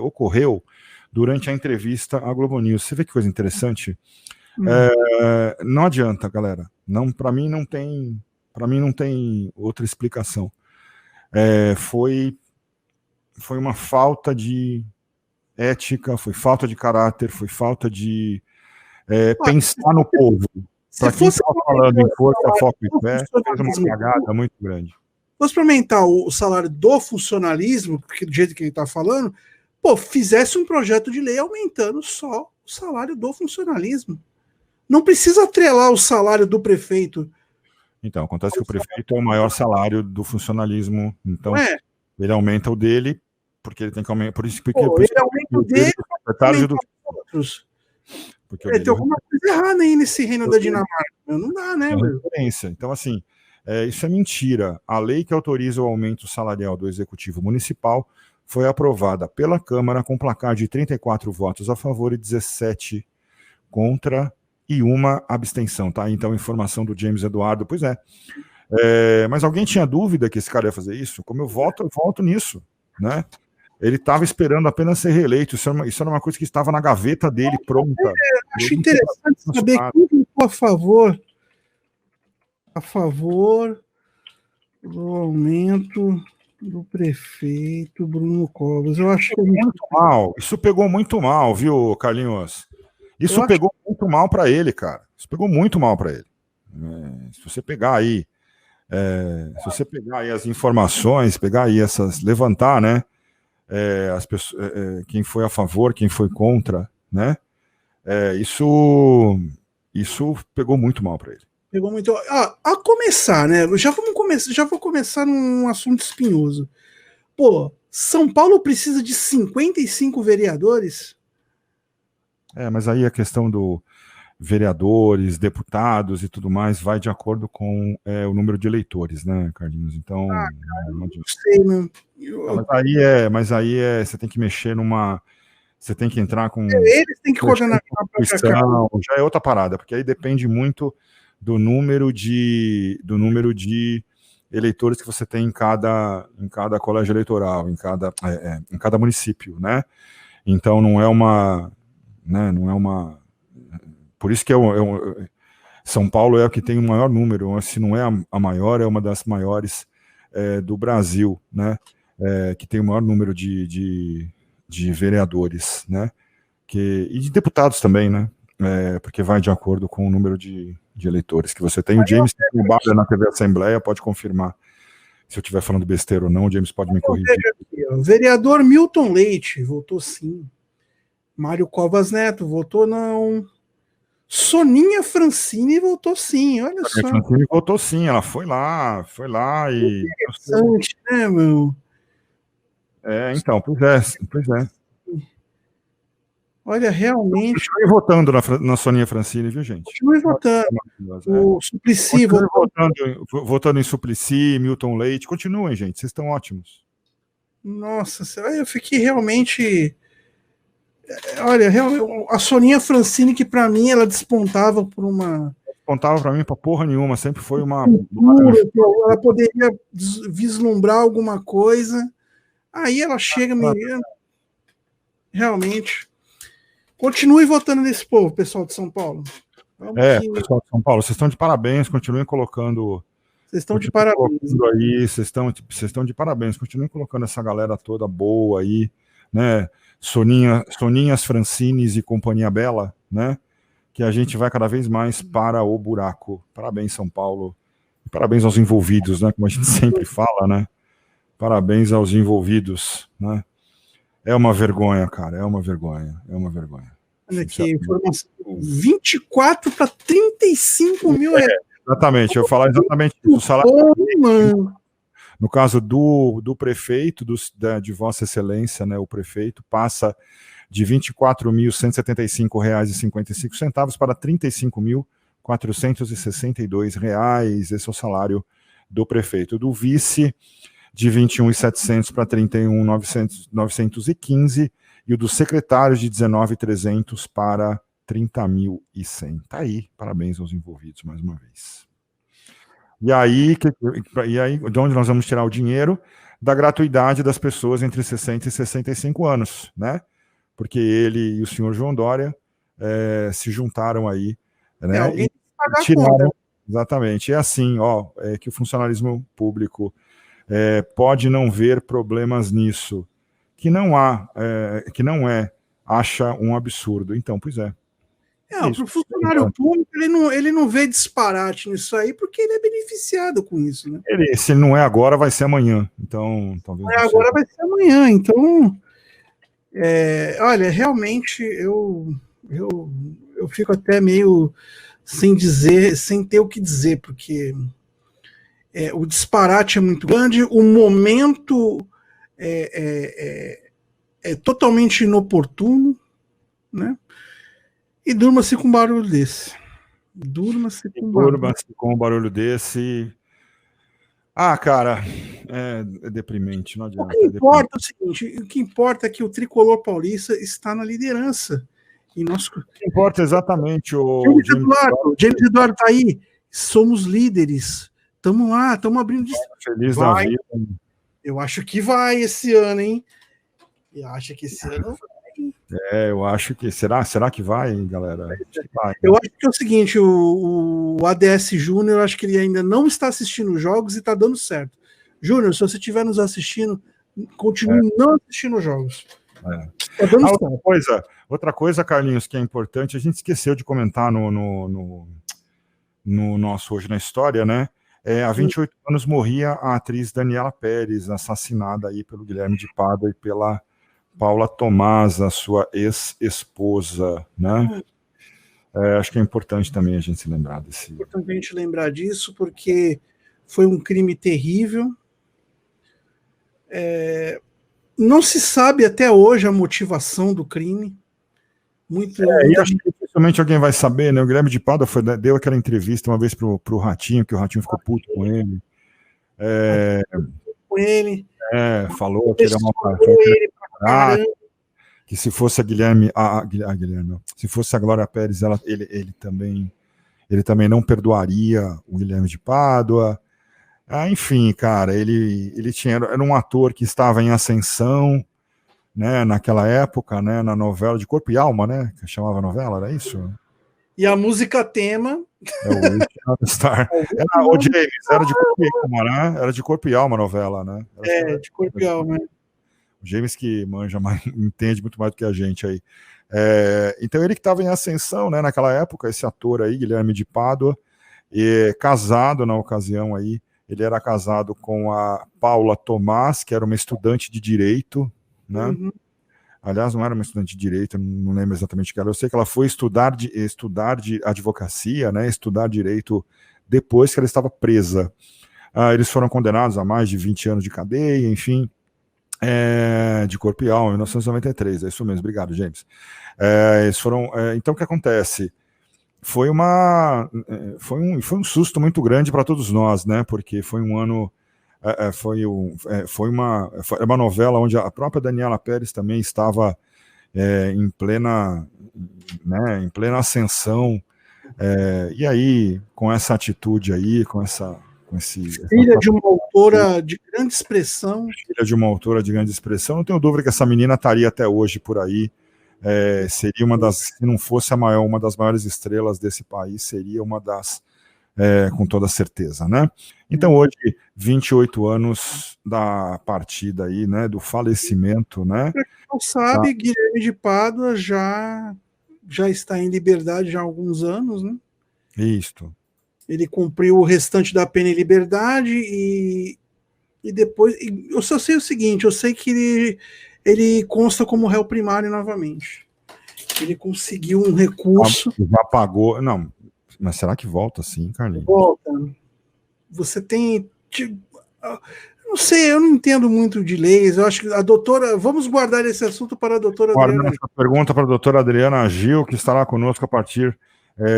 ocorreu durante a entrevista à Globo News. Você vê que coisa interessante? Não adianta, galera. Para mim não tem outra explicação. Foi uma falta de ética, foi falta de caráter, foi falta de pensar no povo. Para quem estava falando em força, foco e fé, fez uma cagada muito grande. Fosse para aumentar o salário do funcionalismo, porque do jeito que ele está falando, fizesse um projeto de lei aumentando só o salário do funcionalismo. Não precisa atrelar o salário do prefeito. Então, acontece que o prefeito é o maior salário do funcionalismo, então ele aumenta o dele, porque ele tem que aumentar. Ele aumenta o dele para aumentar os outros. Tem alguma coisa errada aí nesse reino da Dinamarca. Não dá, né? Então, assim, isso é mentira. A lei que autoriza o aumento salarial do Executivo Municipal foi aprovada pela Câmara com placar de 34 votos a favor e 17 contra, e uma abstenção, tá? Então, informação do James Eduardo, pois é. Mas alguém tinha dúvida que esse cara ia fazer isso? Como eu volto nisso, né? Ele estava esperando apenas ser reeleito, isso era uma coisa que estava na gaveta dele, pronta. Acho interessante saber quem ficou a favor do aumento do prefeito Bruno Covas. Eu acho que muito mal. Isso pegou muito mal, viu, Carlinhos? Isso pegou muito mal para ele, cara. Isso pegou muito mal para ele. Se você pegar aí, as informações, levantar, né? As pessoas, quem foi a favor, quem foi contra, né? Isso pegou muito mal para ele. Pegou muito. A começar, né? Já vou começar num assunto espinhoso. Pô, São Paulo precisa de 55 vereadores? Mas aí a questão do vereadores, deputados e tudo mais vai de acordo com o número de eleitores, né, Carlinhos? Então, não sei, né? Mas aí você tem que mexer você tem que entrar com. Eles têm que coordenar a própria já é outra parada, porque aí depende muito do número de eleitores que você tem em cada colégio eleitoral, em cada município, né? Então não é uma. Por isso que São Paulo é o que tem o maior número, se não é a maior, é uma das maiores do Brasil, né? Que tem o maior número de vereadores, né? E de deputados também, né? Porque vai de acordo com o número de eleitores que você tem. O James trabalha na TV Assembleia, pode confirmar se eu estiver falando besteira ou não, o James pode me corrigir. O vereador Milton Leite votou sim. Mário Covas Neto votou não. Soninha Francini votou sim, olha só. A Francini votou sim, ela foi lá e... Interessante, né, meu? Então, pois é. Olha, realmente... Continue votando na Soninha Francini, viu, gente? Continue votando. O Suplicy votando em Suplicy, Milton Leite. Continuem, gente, vocês estão ótimos. Nossa, eu fiquei realmente... Olha, a Soninha Francini, que pra mim ela despontava por uma... Despontava pra mim pra porra nenhuma, sempre foi uma... Ela poderia vislumbrar alguma coisa, aí ela chega me... Realmente... Continue votando nesse povo, pessoal de São Paulo. Pessoal de São Paulo, vocês estão de parabéns, continuem colocando... Vocês estão de parabéns. Vocês estão de parabéns, continuem colocando essa galera toda boa aí, né? Soninhas Francines e Companhia Bela, né? Que a gente vai cada vez mais para o buraco. Parabéns, São Paulo. E parabéns aos envolvidos, né? Como a gente sempre fala, né? Parabéns aos envolvidos, né? É uma vergonha, cara. É uma vergonha. Olha aqui, informação. 24 para 35 mil reais. Exatamente, eu falar exatamente isso. O salário, no caso do prefeito, de Vossa Excelência, né, o prefeito, passa de R$ 24.175,55 para R$ 35.462. Esse é o salário do prefeito. Do vice, de R$ 21.700 para R$ 31.915, e o do secretário de R$ 19.300 para R$ 30.100. Tá aí, parabéns aos envolvidos mais uma vez. E aí, de onde nós vamos tirar o dinheiro? Da gratuidade das pessoas entre 60 e 65 anos, né? Porque ele e o senhor João Dória se juntaram aí, né? Alguém e tiraram, exatamente. É assim, que o funcionalismo público pode não ver problemas nisso, que não acha um absurdo. Então, pois é. Para o funcionário público, ele não vê disparate nisso aí, porque ele é beneficiado com isso, né? Se ele não é agora, vai ser amanhã. Então, talvez. Agora vai ser amanhã. Então, olha, realmente eu fico até meio sem ter o que dizer, porque o disparate é muito grande, o momento é totalmente inoportuno, né? E durma-se com um barulho desse. Durma-se com um barulho desse. Cara, é deprimente, não adianta. O que importa é o seguinte: o que importa é que o tricolor paulista está na liderança. E nós... O que importa exatamente o James Eduardo tá aí. Somos líderes. Estamos lá, estamos abrindo. Feliz da vida. Eu acho que vai esse ano, hein? Eu acho que esse ano vai. Eu acho que. Será que vai, galera? Vai, eu acho que é o seguinte: o ADS Júnior, eu acho que ele ainda não está assistindo os jogos e está dando certo. Júnior, se você estiver nos assistindo, continue não assistindo os jogos. Tá dando certo. Outra coisa, Carlinhos, que é importante, a gente esqueceu de comentar no nosso Hoje na História, né? Há 28 anos morria a atriz Daniela Pérez, assassinada aí pelo Guilherme de Pádua e pela Paula Tomás, a sua ex-esposa, né? Acho que é importante também a gente se lembrar desse... É importante a gente lembrar disso, porque foi um crime terrível. Não se sabe até hoje a motivação do crime. E acho que dificilmente alguém vai saber, né? O Guilherme de Pádua deu aquela entrevista uma vez pro Ratinho, que o Ratinho ficou puto com ele. Falou que ele é uma que se fosse a Guilherme, se fosse a Glória Pérez, ele também não perdoaria o Guilherme de Pádua. Enfim, cara, ele era um ator que estava em ascensão, né, naquela época, né, na novela de Corpo e Alma, né, que chamava a novela, era isso? E a música tema... o Star. O James, era de Corpo e Alma, né? Era de Corpo e Alma a novela, né? De Corpo e Alma. O James que manja mais, entende muito mais do que a gente aí. Então ele que estava em ascensão, né, naquela época, esse ator aí, Guilherme de Pádua, casado na ocasião aí, ele era casado com a Paula Tomás, que era uma estudante de Direito, né? Uhum. Aliás, não era uma estudante de Direito, não lembro exatamente o que era. Eu sei que ela foi estudar de advocacia, né? Estudar Direito depois que ela estava presa. Eles foram condenados a mais de 20 anos de cadeia, enfim, de Corpo e Alma, em 1993. É isso mesmo, obrigado, James. Eles foram. Então, o que acontece? Foi um susto muito grande para todos nós, né? Porque foi um ano. Foi uma novela onde a própria Daniela Pérez também estava em plena ascensão, e aí, com essa atitude aí, filha de uma autora de grande expressão. Filha de uma autora de grande expressão, não tenho dúvida que essa menina estaria até hoje por aí. Seria se não fosse uma das maiores estrelas desse país, seria uma das, com toda certeza, né? Então hoje, 28 anos da partida aí, né, do falecimento, né? Pra quem não sabe, Guilherme de Pádua já está em liberdade já há alguns anos, né? Isto. Ele cumpriu o restante da pena em liberdade e depois... Eu só sei o seguinte, eu sei que ele consta como réu primário novamente. Ele conseguiu um recurso... Já pagou... Não, mas será que volta sim, Carlinhos? Volta. Você tem... Não sei, eu não entendo muito de leis. Eu acho que a doutora... Vamos guardar esse assunto para a doutora Adriana. Essa pergunta para a doutora Adriana Gil, que estará conosco a partir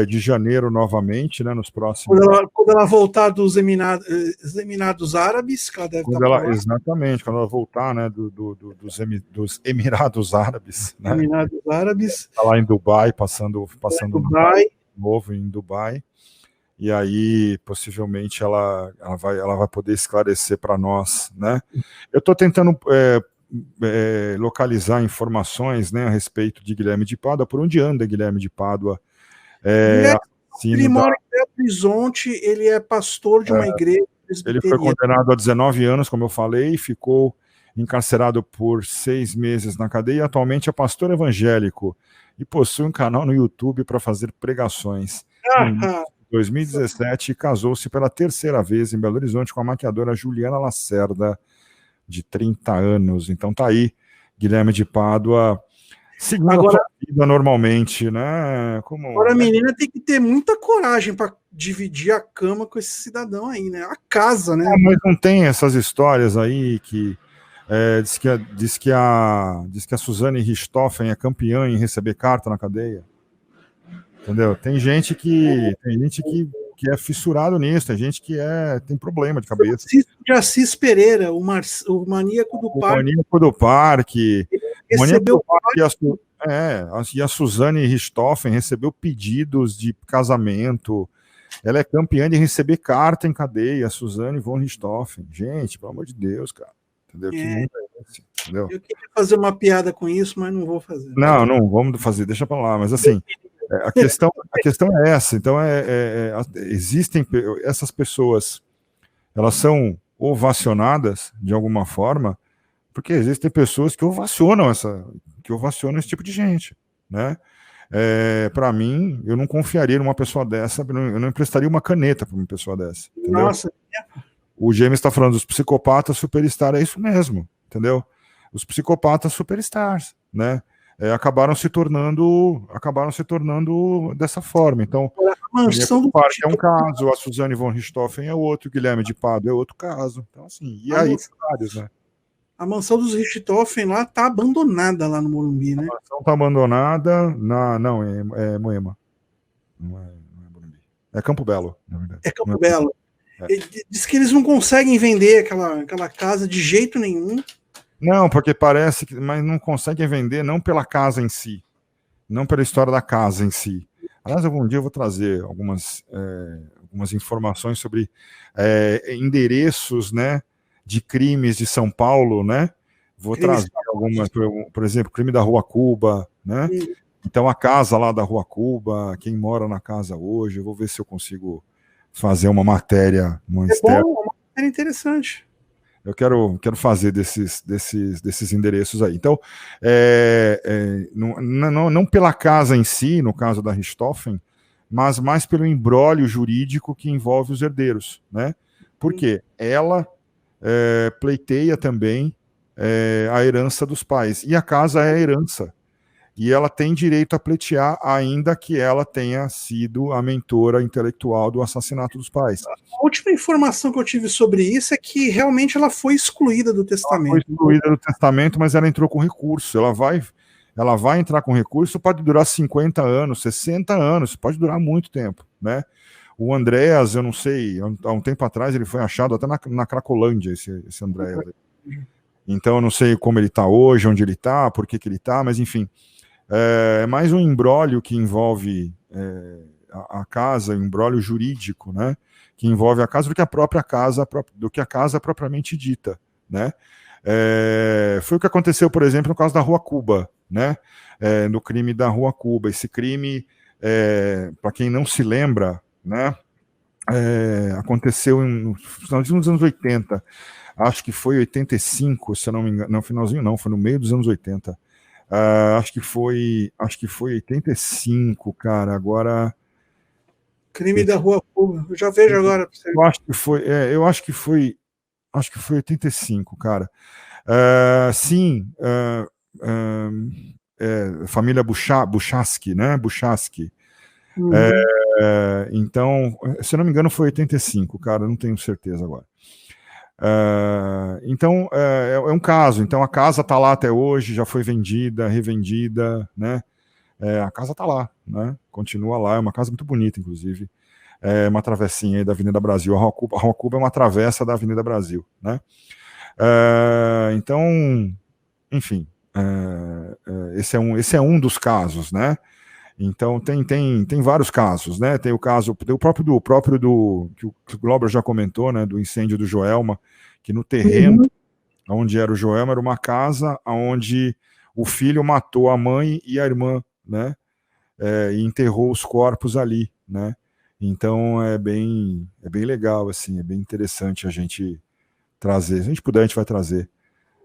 de janeiro novamente, né, nos próximos... Quando ela voltar dos Emirados Árabes, que ela deve estar exatamente, quando ela voltar, né, dos Emirados Árabes. Né? Emirados Árabes. Está lá em Dubai, passando Dubai. Novo em Dubai. E aí, possivelmente, ela vai poder esclarecer para nós, né? Eu estou tentando localizar informações, né, a respeito de Guilherme de Pádua, por onde anda Guilherme de Pádua. Ele mora em Belo Horizonte, ele é pastor de uma igreja. Ele foi condenado a 19 anos, como eu falei, ficou encarcerado por 6 meses na cadeia e atualmente é pastor evangélico e possui um canal no YouTube para fazer pregações. Em 2017, casou-se pela 3ª vez em Belo Horizonte com a maquiadora Juliana Lacerda, de 30 anos. Então tá aí, Guilherme de Pádua, seguindo a sua vida normalmente, né? Agora a menina tem que ter muita coragem para dividir a cama com esse cidadão aí, né? A casa, né? Mas não tem essas histórias aí que diz que a Suzane Richthofen é campeã em receber carta na cadeia. Entendeu? Tem gente que é fissurado nisso, tem gente que tem problema de cabeça. De Assis Pereira, o maníaco do parque. O maníaco do parque. recebeu e a Suzane Richthofen recebeu pedidos de casamento. Ela é campeã de receber carta em cadeia, a Suzane von Richthofen. Gente, pelo amor de Deus, cara. Entendeu? Que mundo é esse? Entendeu? Eu queria fazer uma piada com isso, mas não vou fazer. Não, vamos fazer, deixa pra lá. Mas assim, a questão é essa. Então, existem essas pessoas, elas são ovacionadas de alguma forma, porque existem pessoas que ovacionam esse tipo de gente, né? Para mim, eu não confiaria numa pessoa dessa, eu não emprestaria uma caneta para uma pessoa dessa. Entendeu? Nossa, o James está falando dos psicopatas superstar, é isso mesmo, entendeu? Os psicopatas superstars, né? Acabaram se tornando dessa forma. Então, a mansão do Park é um caso, a Suzane von Richthofen é outro, o Guilherme de Pádua é outro caso. Então, assim, e aí, vários, né? A mansão dos Richthofen lá tá abandonada lá no Morumbi, né? A mansão está abandonada não, é Moema. Não é Morumbi. É Campo Belo, na verdade. É Campo Belo. Diz que eles não conseguem vender aquela casa de jeito nenhum. Não, porque parece que, mas não conseguem vender não pela casa em si, não pela história da casa em si. Aliás, algum dia eu vou trazer algumas informações sobre endereços, né, de crimes de São Paulo, né? Vou trazer algumas, por exemplo, crime da Rua Cuba, né? Então a casa lá da Rua Cuba, quem mora na casa hoje, eu vou ver se eu consigo fazer uma matéria externa. Bom, uma matéria interessante. Eu quero fazer desses endereços aí. Então, não pela casa em si, no caso da Richthofen, mas mais pelo imbróglio jurídico que envolve os herdeiros, né? Porque ela pleiteia também a herança dos pais. E a casa é a herança. E ela tem direito a pleitear, ainda que ela tenha sido a mentora intelectual do assassinato dos pais. A última informação que eu tive sobre isso é que realmente ela foi excluída do testamento. Ela foi excluída do testamento, mas ela entrou com recurso. Ela vai entrar com recurso, pode durar 50 anos, 60 anos, pode durar muito tempo, né? O Andréas, eu não sei, há um tempo atrás ele foi achado até na Cracolândia, esse Andréas. Então eu não sei como ele está hoje, onde ele está, por que ele está, mas enfim. É mais um imbróglio que envolve a casa, um imbróglio jurídico, né? Que envolve a casa do que a própria casa, do que a casa propriamente dita, né? Foi o que aconteceu, por exemplo, no caso da Rua Cuba, né? No crime da Rua Cuba. Esse crime, para quem não se lembra, né? Aconteceu no finalzinho dos anos 80. Acho que foi 85, se eu não me engano. Não, finalzinho não, foi no meio dos anos 80. Acho que foi 85, cara. Agora. Crime da Rua Cuba. Eu já vejo agora. Eu acho que foi 85, cara. Sim. Família Buchaski, né? Buchaski. Então, se eu não me engano, foi 85, cara. Não tenho certeza agora. Então é um caso. Então a casa está lá até hoje, já foi vendida, revendida, né? A casa está lá, né? Continua lá, é uma casa muito bonita, inclusive. É uma travessinha aí da Avenida Brasil. A Rua Cuba é uma travessa da Avenida Brasil, né? Então, enfim, esse é um dos casos, né? Então tem vários casos, né? Tem o caso, o próprio que o Glauber já comentou, né? Do incêndio do Joelma, que no terreno onde era o Joelma era uma casa onde o filho matou a mãe e a irmã, né? E enterrou os corpos ali, né? Então é bem legal, assim, é bem interessante a gente trazer. Se a gente puder, a gente vai trazer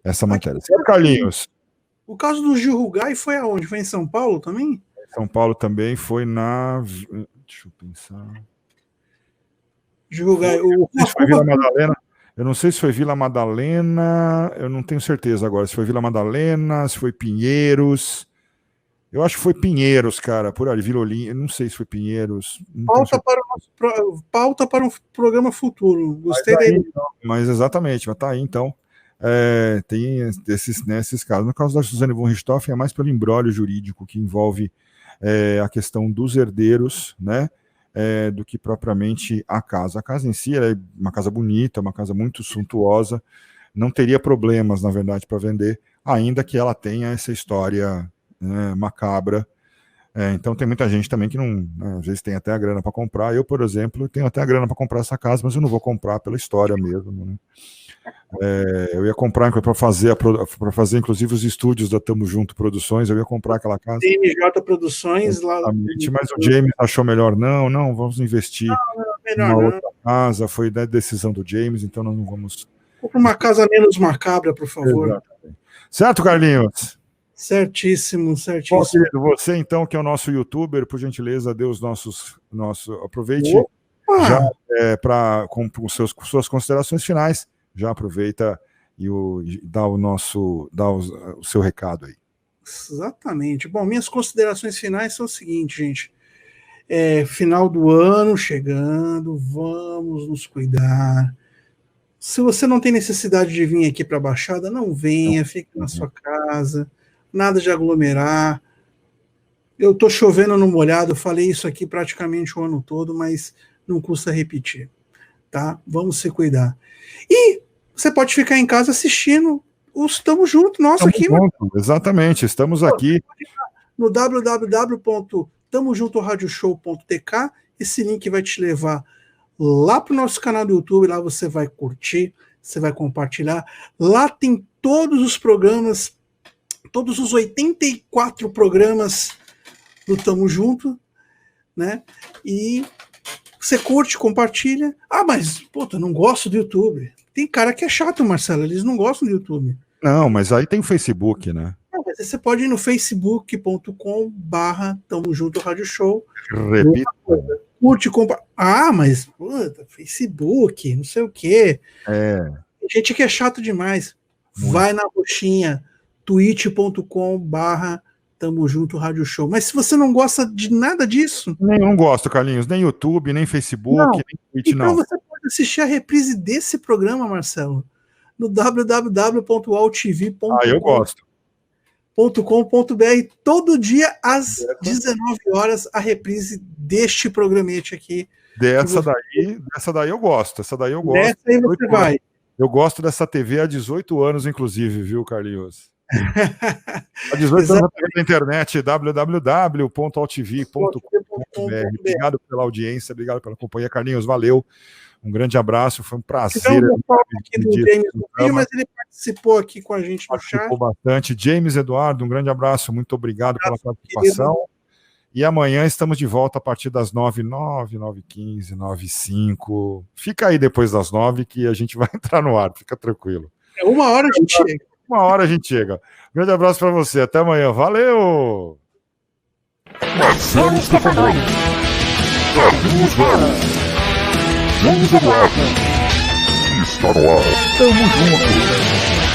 essa matéria. Carlinhos. O caso do Gil Rugai foi aonde? Foi em São Paulo também? São Paulo também foi na. Deixa eu pensar. Gil Rugai. Foi Vila Madalena. Eu não sei se foi Vila Madalena. Eu não tenho certeza agora. Se foi Vila Madalena, se foi Pinheiros. Eu acho que foi Pinheiros, cara. Por ali, Vila Olinda. Eu não sei se foi Pinheiros. Pauta para um programa futuro. Gostei daí. Mas exatamente, mas tá aí então. Tem esses casos. No caso da Suzane von Richthofen, é mais pelo imbróglio jurídico que envolve a questão dos herdeiros, né? Do que propriamente a casa. A casa em si é uma casa bonita, uma casa muito suntuosa, não teria problemas, na verdade, para vender, ainda que ela tenha essa história, né, macabra. Então tem muita gente também que não, né, às vezes tem até a grana para comprar. Eu, por exemplo, tenho até a grana para comprar essa casa, mas eu não vou comprar pela história mesmo, né? Eu ia comprar para fazer inclusive os estúdios da Tamo Junto Produções, eu ia comprar aquela casa. TNJ Produções lá. Mas o James achou melhor, não, vamos investir numa outra casa, foi da decisão do James, então nós não vamos... Compre uma casa menos macabra, por favor. Exatamente. Certo, Carlinhos? Certíssimo. Bom, querido, você então, que é o nosso youtuber, por gentileza, dê os nossos aproveite já com suas considerações finais, já aproveita e dá o seu recado aí. Exatamente. Bom, minhas considerações finais são o seguinte, gente. Final do ano chegando, vamos nos cuidar. Se você não tem necessidade de vir aqui para a Baixada, não venha, fique na sua casa, nada de aglomerar. Eu estou chovendo no molhado, falei isso aqui praticamente o ano todo, mas não custa repetir, tá? Vamos se cuidar. E você pode ficar em casa assistindo os Tamo Junto, nosso aqui. Exatamente, estamos aqui. No www.tamojuntoradioshow.tk, esse link vai te levar lá para o nosso canal do YouTube, lá você vai curtir, você vai compartilhar. Lá tem todos os programas, todos os 84 programas do Tamo Junto, né? E você curte, compartilha. Ah, mas, puta, não gosto do YouTube. Tem cara que é chato, Marcelo, eles não gostam do YouTube. Não, mas aí tem o Facebook, né? Mas você pode ir no facebook.com/Tamo Junto Rádio Show. Repita. Curte, compartilha. Ah, mas, puta, Facebook, não sei o quê. Tem gente que é chato demais. Muito. Vai na roxinha, twitch.com/Tamo Junto Rádio Show. Mas se você não gosta de nada disso... Eu não gosto, Carlinhos. Nem YouTube, nem Facebook, nem Twitch, então você pode assistir a reprise desse programa, Marcelo, no www.altv.com. eu gosto. .com.br, todo dia às 19 horas a reprise deste programete aqui. Dessa daí eu gosto. Essa daí eu gosto. Dessa aí você vai. Eu gosto dessa TV há 18 anos, inclusive, viu, Carlinhos? Há 18 anos na TV da internet, www.altv.com.br. Obrigado pela audiência, obrigado pela companhia, Carlinhos, valeu. Um grande abraço, foi um prazer. Aqui do James no vídeo, mas ele participou aqui com a gente no chat. Participou bastante. James Eduardo, um grande abraço, muito obrigado pela participação. Querido. E amanhã estamos de volta a partir das 9h09, 9h15, 9h05. Fica aí depois das 9 que a gente vai entrar no ar, fica tranquilo. Uma hora a gente chega. Uma hora a gente chega. Grande abraço para você, até amanhã. Valeu! Marcelo Stefanoni, Carlinhos Velho, James Eduardo, está no ar. Tamo junto.